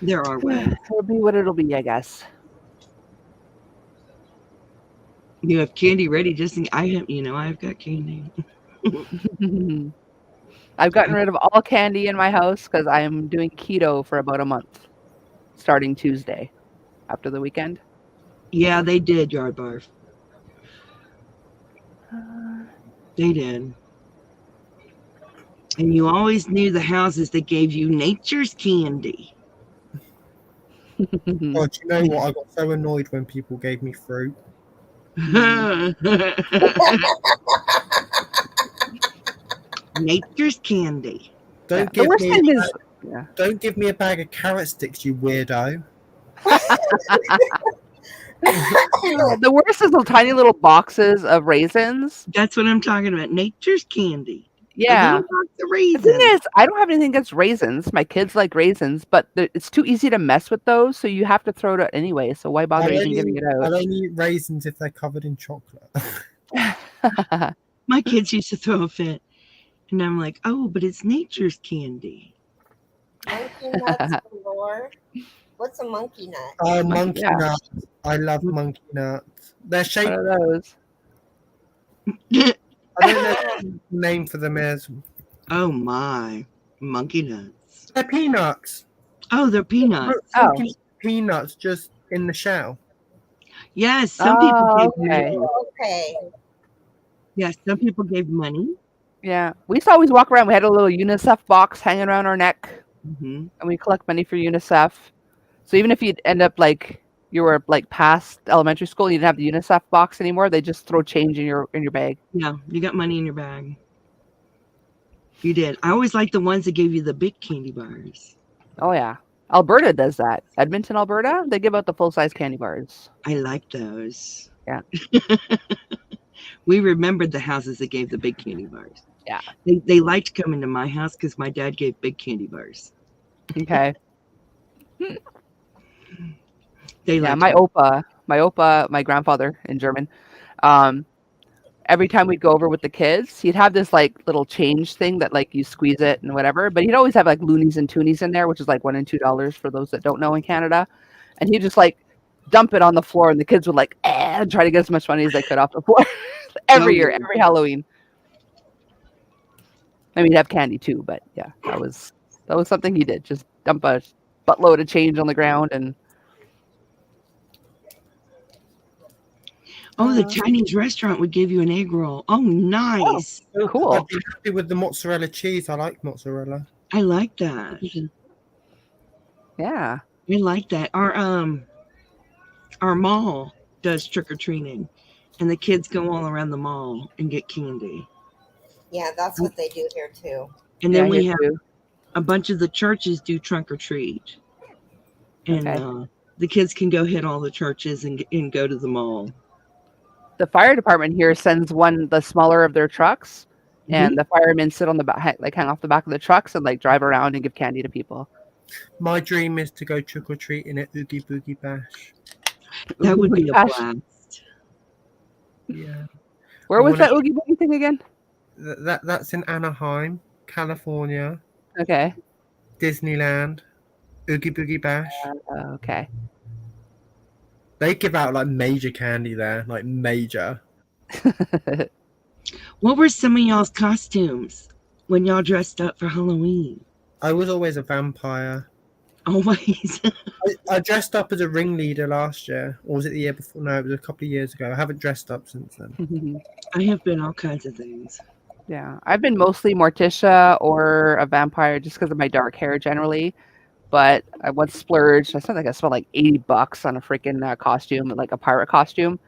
there are ways. It'll be what it'll be, I guess. You have candy ready I've got candy. I've gotten rid of all candy in my house because I am doing keto for about a month, starting Tuesday after the weekend. Yeah, they did, Yard Barf. They did. And you always knew the houses that gave you nature's candy. God, you know what? I got so annoyed when people gave me fruit. Nature's candy. Don't give me a bag of carrot sticks, you weirdo. The worst is the tiny little boxes of raisins. That's what I'm talking about. Nature's candy. Yeah. The thing is, I don't have anything against raisins. My kids like raisins, but it's too easy to mess with those, so you have to throw it out anyway. So why bother even giving it out? I only eat raisins if they're covered in chocolate. My kids used to throw a fit, and I'm like, oh, but it's nature's candy. Monkey nuts galore. What's a monkey nut? Oh, monkey nuts. I love monkey nuts. They're shaped. What are those? I don't know what the name for them is. Oh my, monkey nuts. They're peanuts. Oh, they're peanuts. Peanuts just in the shell. Yes, some people gave money. Okay. Yes, some people gave money. Yeah, we used to always walk around. We had a little UNICEF box hanging around our neck, and we collect money for UNICEF. So even if you'd end up like you were like past elementary school, you didn't have the UNICEF box anymore. They just throw change in your bag. Yeah, you got money in your bag. You did. I always liked the ones that gave you the big candy bars. Oh yeah, Alberta does that. Edmonton, Alberta, they give out the full size candy bars. I like those. Yeah. We remembered the houses that gave the big candy bars. Yeah. They liked coming to my house because my dad gave big candy bars. Okay. My opa, my grandfather in German, every time we'd go over with the kids, he'd have this like little change thing that like you squeeze it and whatever, but he'd always have like loonies and toonies in there, which is like $1 and $2 for those that don't know in Canada. And he'd just like dump it on the floor, and the kids would like try to get as much money as they could off the floor every year, every Halloween. I mean, he'd have candy too, but yeah, that was something he did. Just dump a buttload of change on the ground and. Oh, the Chinese restaurant would give you an egg roll. Oh, nice. Oh, cool. I'd be happy with the mozzarella cheese. I like mozzarella. I like that. Yeah. I like that. Our mall does trick-or-treating, and the kids go all around the mall and get candy. Yeah, that's what they do here too. And then we have a bunch of the churches do trunk-or-treat. And the kids can go hit all the churches and go to the mall. The fire department here sends the smaller of their trucks, and the firemen sit on the back, like hang off the back of the trucks and like drive around and give candy to people. My dream is to go trick or treating at Oogie Boogie Bash. That would be a blast. Yeah. Where was that Oogie Boogie thing again? That's in Anaheim, California. Okay. Disneyland, Oogie Boogie Bash. Okay. They give out like major candy there, like major. What were some of y'all's costumes when y'all dressed up for Halloween? I was always a vampire. Always. I dressed up as a ringleader last year, or was it the year before? No, it was a couple of years ago. I haven't dressed up since then. I have been all kinds of things. Yeah, I've been mostly Morticia or a vampire just because of my dark hair generally. But I once splurged. I spent like $80 on a freaking costume, like a pirate costume.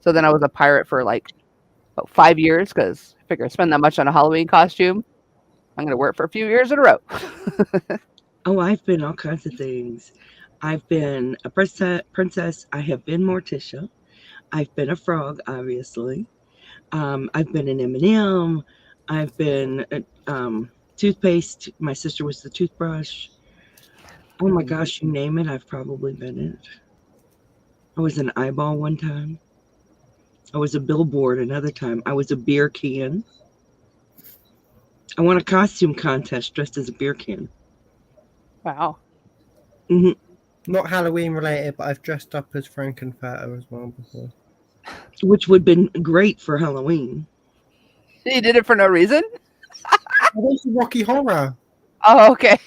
So then I was a pirate for like about 5 years because I figure I spend that much on a Halloween costume, I'm gonna wear it for a few years in a row. Oh, I've been all kinds of things. I've been a princess. I have been Morticia. I've been a frog, obviously. I've been an M&M. I've been toothpaste. My sister was the toothbrush. Oh my gosh, you name it, I've probably been it. I was an eyeball one time. I was a billboard another time. I was a beer can. I won a costume contest dressed as a beer can. Wow. Hmm. Not Halloween related, but I've dressed up as Frankenfurter as well before. Which would have been great for Halloween. You did it for no reason? I went to Rocky Horror, Oh, okay.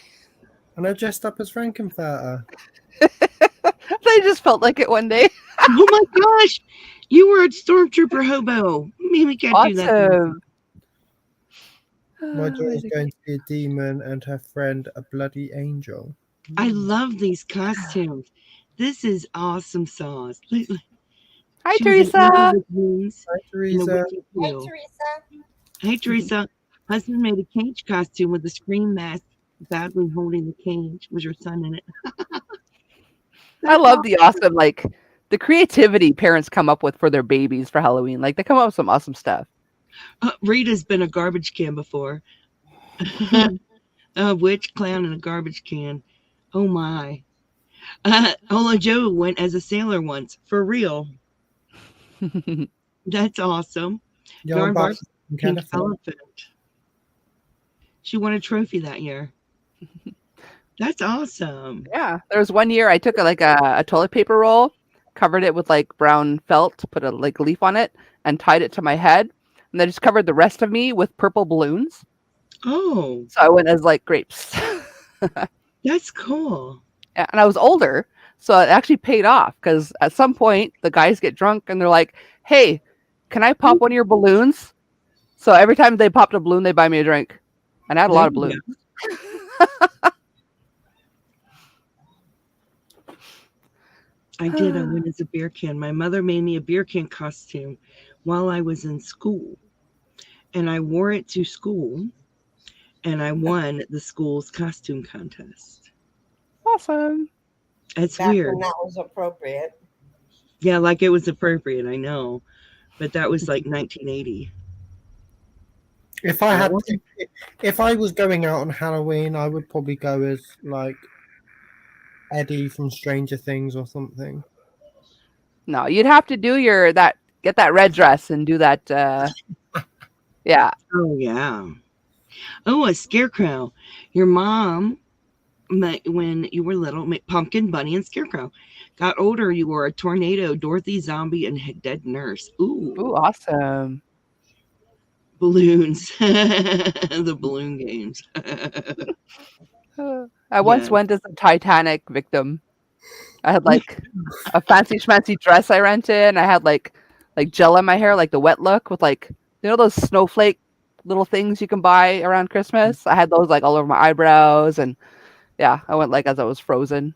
and I dressed up as Frankenfurter. I just felt like it one day. Oh my gosh, you were a stormtrooper hobo. Maybe we can't do that. Awesome. My daughter's going to be a demon, and her friend a bloody angel. I love these costumes. This is awesome sauce. Hi, She was an Teresa. angel with wings Hi, and a Teresa. wicked Hey, tail. Teresa. Hey, Teresa. Husband made a cage costume with a scream mask, badly holding the cage. Was your son in it? I love the awesome, like, the creativity parents come up with for their babies for Halloween. Like, they come up with some awesome stuff. Rita's been a garbage can before. A witch, clown, and a garbage can. Oh my. Ola Joe went as a sailor once. For real. That's awesome. Yarn Yarnbark's Box in pink California. elephant. She won a trophy that year. That's awesome. Yeah. There was one year I took a toilet paper roll, covered it with like brown felt, put a like leaf on it, and tied it to my head. And then just covered the rest of me with purple balloons. Oh, So I went as like grapes. that's cool. And I was older, so it actually paid off because at some point the guys get drunk and they're like, "Hey, can I pop one of your balloons?" So every time they popped a balloon, they buy me a drink, and I had a lot of There you balloons. I did. I went as a beer can. My mother made me a beer can costume while I was in school. And I wore it to school. And I won the school's costume contest. Awesome. It's Back weird. when that was appropriate. Yeah, like it was appropriate, I know. But that was like 1980. If I was going out on Halloween, I would probably go as like Eddie from Stranger Things or something. No, you'd have to do get that red dress and do that. Yeah. Oh, yeah. Oh, a scarecrow. Your mom, when you were little, made Pumpkin, Bunny, and Scarecrow. Got older, you were a tornado, Dorothy, zombie, and dead nurse. Ooh. Ooh, awesome. Balloons. The balloon games. I once Yeah. went as a Titanic victim. I had like a fancy schmancy dress I rented, and I had like gel in my hair, like the wet look with like those snowflake little things you can buy around Christmas. I had those like all over my eyebrows, and yeah, I went like as I was frozen.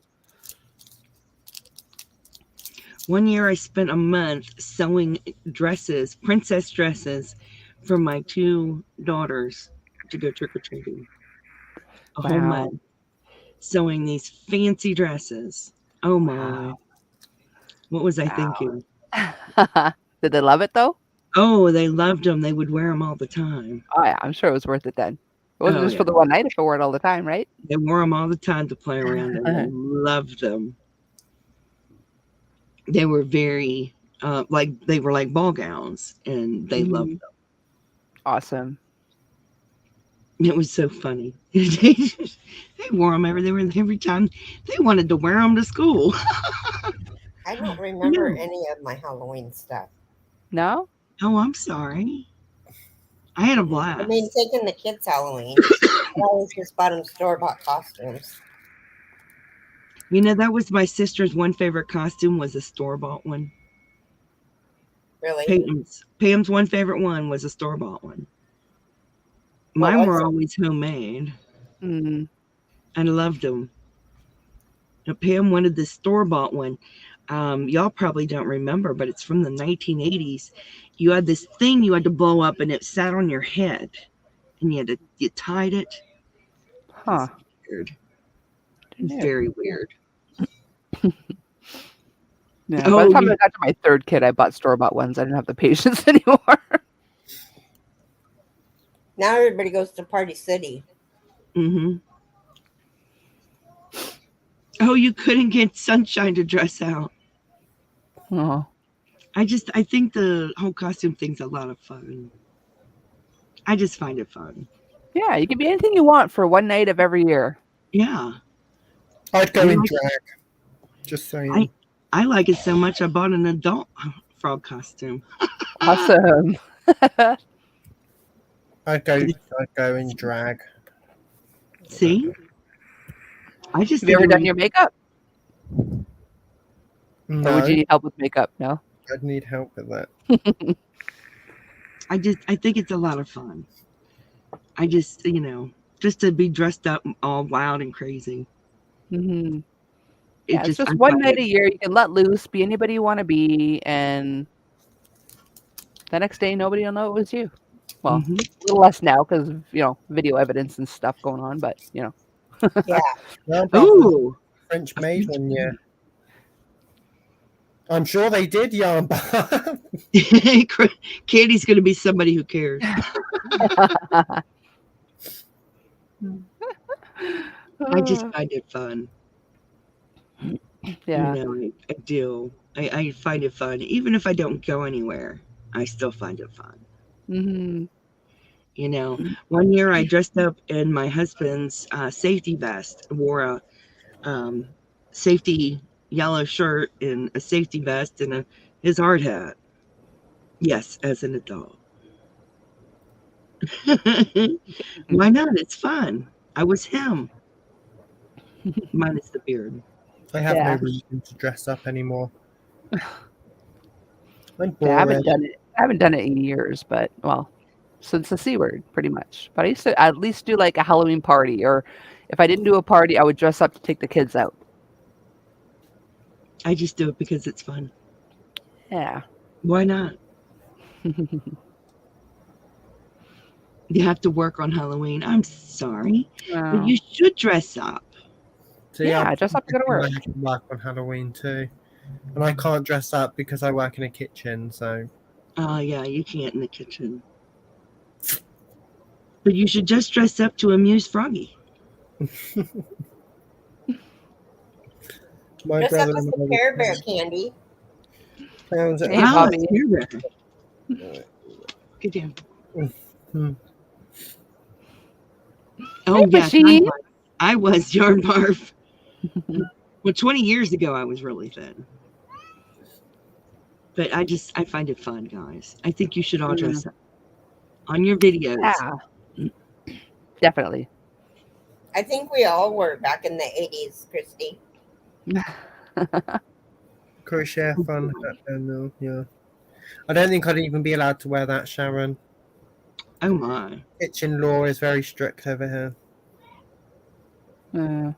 One year I spent a month sewing dresses, princess dresses, for my 2 daughters to go trick-or-treating. A whole Wow. month sewing these fancy dresses. Oh my. Wow. What was I Wow. thinking? Did they love it though? Oh, they loved them. They would wear them all the time. Oh yeah, I'm sure it was worth it then. It wasn't Oh, just yeah. for the one night if I wore it all the time, right? They wore them all the time to play around and they loved them. They were very, they were like ball gowns and they loved them. Awesome. It was so funny. They wore them every time they wanted to wear them to school. I don't remember any of my Halloween stuff. No? Oh, I'm sorry. I had a blast. I mean, taking the kids Halloween. I always just bought them store-bought costumes. You know, that was my sister's one favorite costume was a store-bought one. Really? Pam's one favorite one was a store-bought one. What Mine was were it? always homemade. Mm. I loved them. Now, Pam wanted this store-bought one. Y'all probably don't remember, but it's from the 1980s. You had this thing you had to blow up, and it sat on your head, and you tied it. Huh. Weird. Didn't know. Very weird. Yeah. By Oh, the time I got to my third kid, I bought store-bought ones. I didn't have the patience anymore. Now everybody goes to Party City. Mm-hmm. Oh, you couldn't get Sunshine to dress out. Oh. I think the whole costume thing's a lot of fun. I just find it fun. Yeah, you can be anything you want for one night of every year. Yeah. I'd go You in like- drag. Just saying. I like it so much I bought an adult frog costume. Awesome. I'd go in drag. See? I just Have you ever think done your makeup? No, Or would you need help with makeup? No? I'd need help with that. I think it's a lot of fun. I just, just to be dressed up all wild and crazy. Mm-hmm. It Yeah, it's just I one find night it- a year. You can let loose, be anybody you want to be, and the next day nobody will know it was you. Well, Mhm. a little less now because of, video evidence and stuff going on, but Yeah. Well, Ooh. French maid one year. I'm sure they did, yarn. Candy's going to be somebody who cares. I just find it fun. Yeah. I do. I find it fun. Even if I don't go anywhere, I still find it fun. Mm-hmm. One year I dressed up in my husband's safety vest, wore a safety yellow shirt and a safety vest and his hard hat. Yes, as an adult. Why not? It's fun. I was him. Minus the beard. I have Yeah. no reason to dress up anymore. I'm I bored. haven't done it. I haven't done it in years, but since the C word, pretty much. But I used to at least do like a Halloween party, or if I didn't do a party, I would dress up to take the kids out. I just do it because it's fun. Yeah. Why not? You have to work on Halloween. I'm sorry. But you should dress up. See, Yeah, I'm dress up to go to thinking work. I have to work on Halloween too. And I can't dress up because I work in a kitchen, so Yeah, you can't in the kitchen. But you should just dress up to amuse Froggy. my Dress up brother as and the I Care Bear Candy. found it. Hey, Wow, Bobby. it's here. Get down. Hmm. Oh, Hey, yes. Machine. I was Yarn Barf. Well, 20 years ago, I was really thin. But I find it fun, guys. I think you should all dress up on your videos. Yeah. Definitely. I think we all were back in the 80s, Christy. Crochet fun hat though, yeah. I don't think I'd even be allowed to wear that, Sharon. Oh, my. Kitchen law is very strict over here. Well,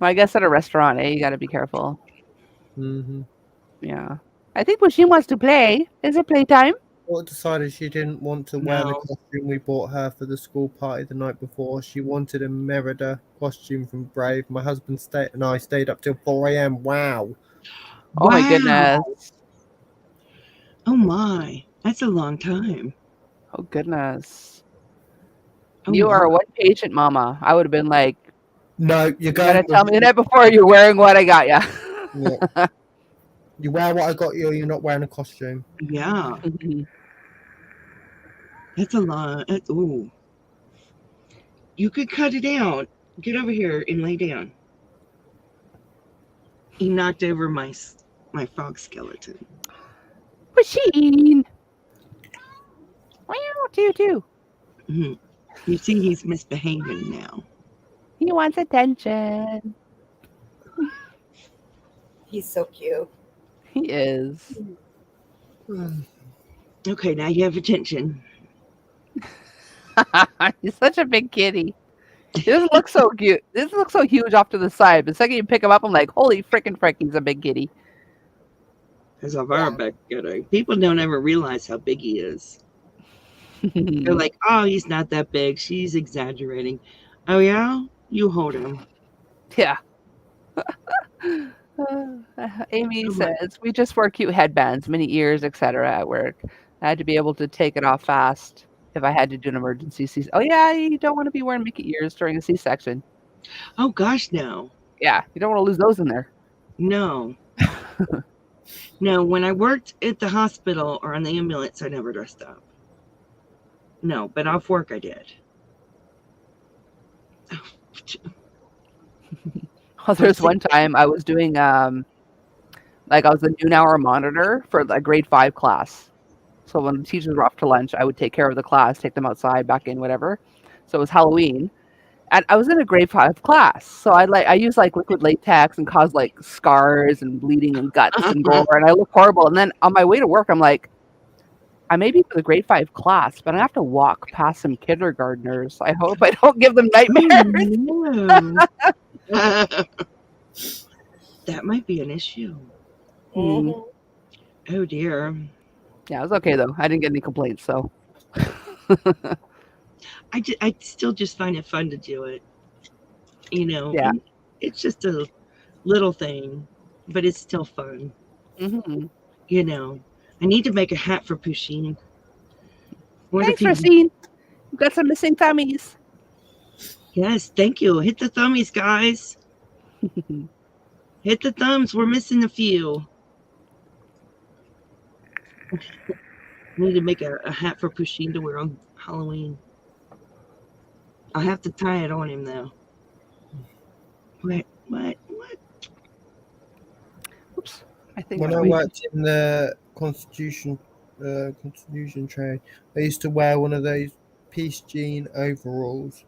I guess at a restaurant, you got to be careful. Mm-hmm. Yeah. I think when she wants to play, is it playtime? Well, decided she didn't want to wear the No. costume we bought her for the school party the night before. She wanted a Merida costume from Brave. My husband and I stayed up till 4 a.m. Wow. Oh my Wow. goodness. Oh, my. That's a long time. Oh goodness. Oh, You my. are one patient mama. I would have been like, No, you're you going gotta tell me the night before you're wearing what I got ya. Yeah. You wear what I got you, you're not wearing a costume. Yeah. That's a lot. Ooh. You could cut it out. Get over here and lay down. He knocked over my frog skeleton. Machine. Too. Mhm. You see, he's misbehaving now. He wants attention. He's so cute. He is. Okay, now you have attention. He's such a big kitty. He doesn't look so cute. This looks so huge off to the side. But the second you pick him up, I'm like, holy freaking frick, he's a big kitty. As a very big kitty. People don't ever realize how big he is. They're like, oh, he's not that big. She's exaggerating. Oh, yeah? You hold him. Yeah. Amy says, we just wore cute headbands, mini ears, etc. at work. I had to be able to take it off fast if I had to do an emergency C. Oh, yeah, you don't want to be wearing Mickey ears during a C-section. Oh, gosh, no. Yeah, you don't want to lose those in there. No. No, when I worked at the hospital or on the ambulance, I never dressed up. No, but off work I did. Oh, there's one time I was doing, I was the noon hour monitor for a grade 5 class. So when the teachers were off to lunch, I would take care of the class, take them outside, back in, whatever. So it was Halloween. And I was in a grade 5 class. So I used liquid latex and caused scars and bleeding and guts and gore. And I look horrible. And then on my way to work, I'm like, I may be for the grade 5 class, but I have to walk past some kindergartners. I hope I don't give them nightmares. That might be an issue. Mm-hmm. Oh, dear. Yeah, it was okay, though. I didn't get any complaints, so. I still just find it fun to do it. Yeah. It's just a little thing, but it's still fun. Mm-hmm. I need to make a hat for Pusheen. Thanks, Racine. We've got some missing thummies. Yes, thank you. Hit the thummies, guys. Hit the thumbs. We're missing a few. I need to make a hat for Pusheen to wear on Halloween. I'll have to tie it on him, though. What? Oops. I think when I worked in the Constitution trade, I used to wear one of those peace jean overalls.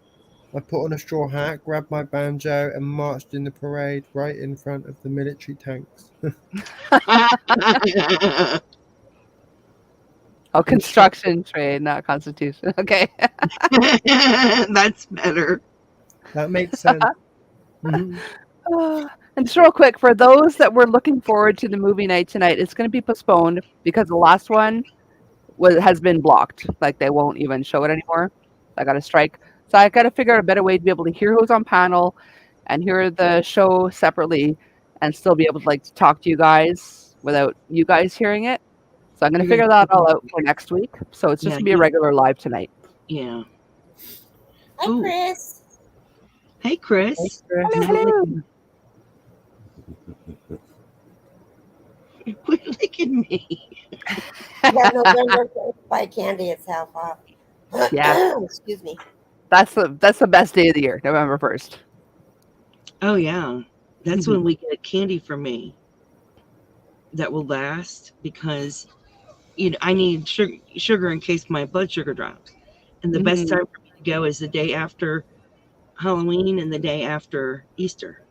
I put on a straw hat, grabbed my banjo, and marched in the parade right in front of the military tanks. Oh, construction trade, not constitution. Okay. That's better. That makes sense. Mm-hmm. And just real quick, for those that were looking forward to the movie night tonight, it's going to be postponed because the last one has been blocked. They won't even show it anymore. I got a strike. So I got to figure out a better way to be able to hear who's on panel and hear the show separately and still be able to talk to you guys without you guys hearing it. So I'm going to figure that all out for next week. So it's just going to be a regular live tonight. Yeah. Hi, Chris. Hey, Chris. Hey, Chris. Hello. Look at me. Yeah, November 1st, buy candy. It's half off. Yeah. Excuse me. That's the best day of the year, November 1st. Oh, yeah. That's when we get candy from me that will last because I need sugar in case my blood sugar drops. And the best time for me to go is the day after Halloween and the day after Easter.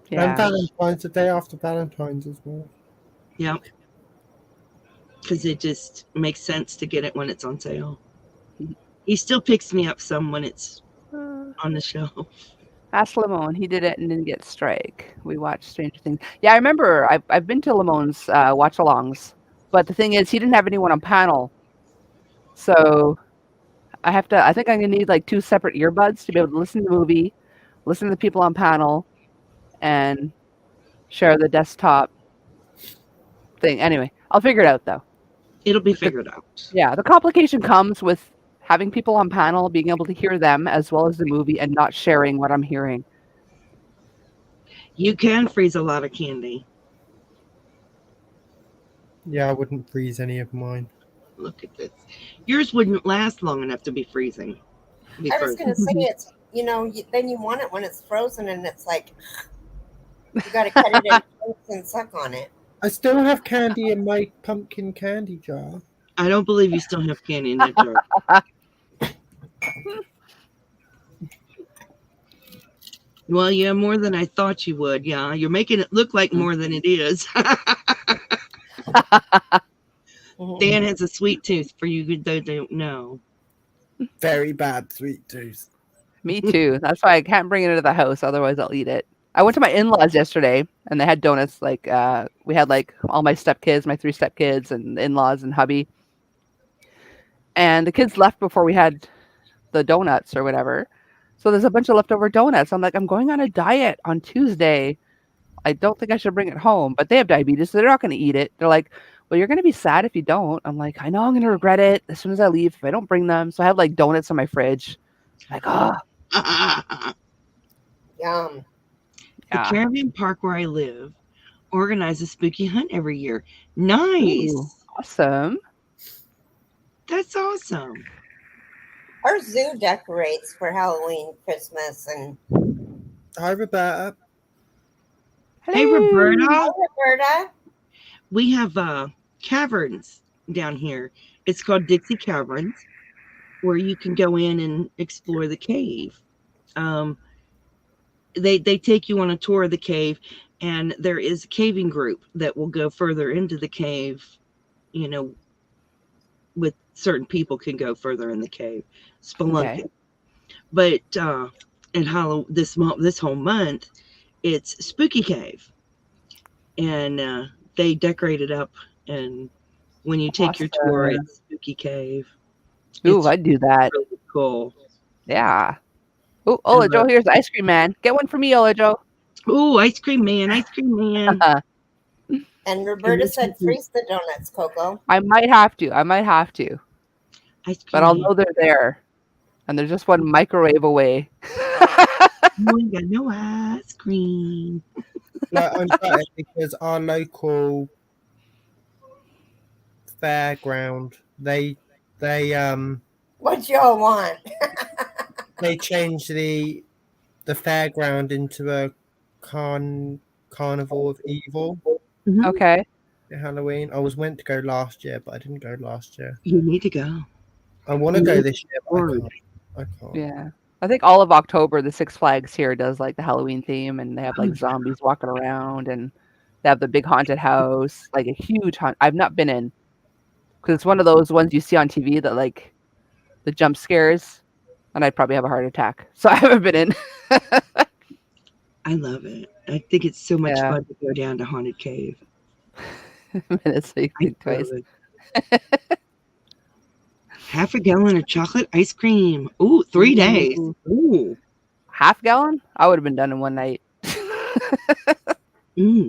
Yeah. And Valentine's, the day after Valentine's as well. Yeah. Because it just makes sense to get it when it's on sale. He still picks me up some when it's on the shelf. Ask Lamone. He did it and didn't get strike. We watched Stranger Things. Yeah, I remember. I've been to Lamone's watch-alongs, but the thing is, he didn't have anyone on panel, so I think I'm gonna need 2 separate earbuds to be able to listen to the movie, listen to the people on panel, and share the desktop thing. Anyway, I'll figure it out though. It'll be figured out. Yeah, the complication comes with having people on panel, being able to hear them as well as the movie, and not sharing what I'm hearing. You can freeze a lot of candy. Yeah, I wouldn't freeze any of mine. Look at this. Yours wouldn't last long enough to be freezing. I was going to say it's, then you want it when it's frozen and it's you got to cut it in chunks and suck on it. I still have candy in my pumpkin candy jar. I don't believe you still have candy in that jar. Well, yeah, more than I thought you would. Yeah, you're making it look like more than it is. Dan has a sweet tooth for you that don't know. Very bad sweet tooth. Me too. That's why I can't bring it into the house. Otherwise, I'll eat it. I went to my in-laws yesterday, and they had donuts. Like we had like all my stepkids, my 3 stepkids, and in-laws and hubby. And the kids left before we had the donuts or whatever. So there's a bunch of leftover donuts. I'm like, I'm going on a diet on Tuesday. I don't think I should bring it home. But they have diabetes, so they're not going to eat it. They're like, well, you're going to be sad if you don't. I'm like, I know I'm going to regret it as soon as I leave if I don't bring them. So I have like donuts in my fridge. Like, oh. Yum. The caravan park where I live organizes a spooky hunt every year. Nice. Ooh, awesome. That's awesome. Our zoo decorates for Halloween, Christmas, and Hi, Roberta. Hey, Roberta. Hi, Roberta. We have caverns down here. It's called Dixie Caverns, where you can go in and explore the cave. They take you on a tour of the cave, and there is a caving group that will go further into the cave, you know, with certain people can go further in the cave, spelunking. Okay. But in this whole month, it's Spooky Cave, and they decorate it up. And when you take your tour, it's Spooky Cave. Ooh, I'd do that. Really cool. Yeah. Oh, Ola Joe, here's the ice cream man. Get one for me, Ola Joe. Oh, ice cream man, ice cream man. And Roberta said freeze the donuts, Coco. I might have to. Ice cream but I'll know they're there. And they're just one microwave away. No, you got no ice cream. No, I'm sorry, because our local fairground, they what y'all want? They changed the fairground into a carnival of evil. Mm-hmm. Okay. Halloween. I was meant to go last year, but I didn't go last year. You need to go. I want to go this year, but I can't. Yeah. I think all of October, the Six Flags here does like the Halloween theme, and they have like zombies walking around, and they have the big haunted house, like a huge I've not been in because it's one of those ones you see on TV that like the jump scares, and I'd probably have a heart attack. So I haven't been in. I love it. I think it's so much fun to go down to Haunted Cave. Minutes so you think twice. Half a gallon of chocolate ice cream. Ooh, 3 days. Ooh. Half gallon? I would have been done in one night. I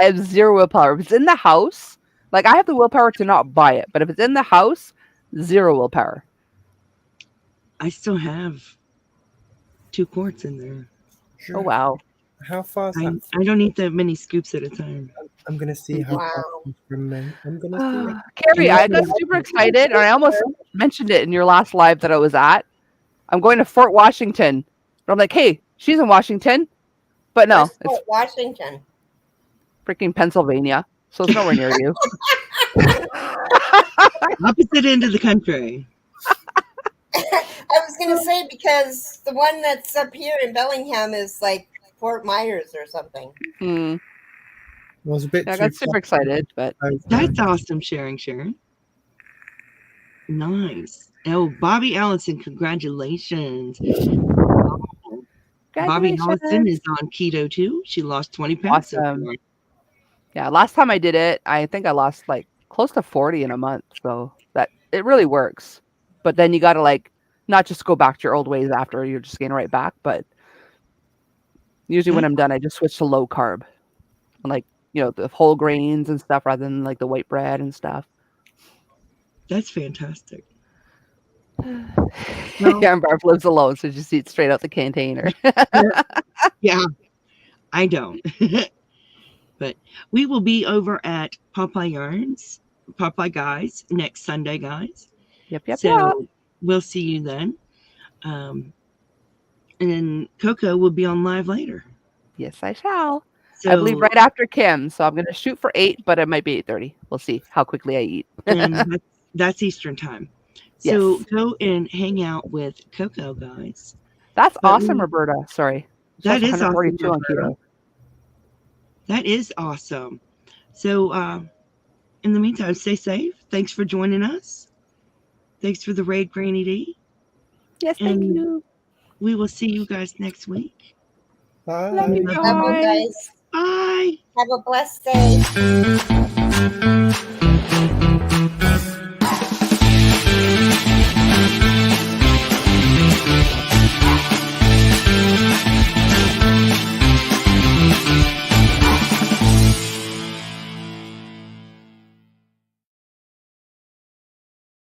have zero willpower. If it's in the house, like I have the willpower to not buy it, but if it's in the house, zero willpower. I still have 2 quarts in there. Oh, wow. How far? I don't eat that many scoops at a time. I'm going to see how far from me. I'm going to see. Keri, I got super excited, and I almost mentioned it in your last live that I was at. I'm going to Fort Washington. But I'm like, hey, she's in Washington. But no. It's Fort Washington. Freaking Pennsylvania. So it's nowhere near you. Opposite end of the country. I was going to say, because the one that's up here in Bellingham is like Fort Myers or something. I was a bit I got super excited, but that's awesome. Sharon. Nice. Oh, Bobby Allison, congratulations. Bobby Allison is on keto too. She lost 20 pounds. Awesome. Yeah, last time I did it, I think I lost like close to 40 in a month. So that it really works. But then you got to like not just go back to your old ways after you're just getting right back. But usually when I'm done, I just switch to low carb, like, you know, the whole grains and stuff rather than like the white bread and stuff. That's fantastic. Yeah, and Barb lives alone, so just eat straight out the container. Yeah, I don't. But we will be over at Paw Ply Guys next Sunday, guys. Yep. So we'll see you then. And then Coco will be on live later. Yes, I shall. So, I believe right after Kim. So I'm going to shoot for 8, but it might be 8:30. We'll see how quickly I eat. And That's Eastern time. So Yes. go and hang out with Coco, guys. That's But awesome, Roberta. Sorry. That is awesome, 142 on Roberta. keto. That is awesome. So in the meantime, stay safe. Thanks for joining us. Thanks for the raid, Granny D. Yes, thank And you. we will see you guys next week. Love Bye. you Love you guys. guys. Bye. Have a blessed day.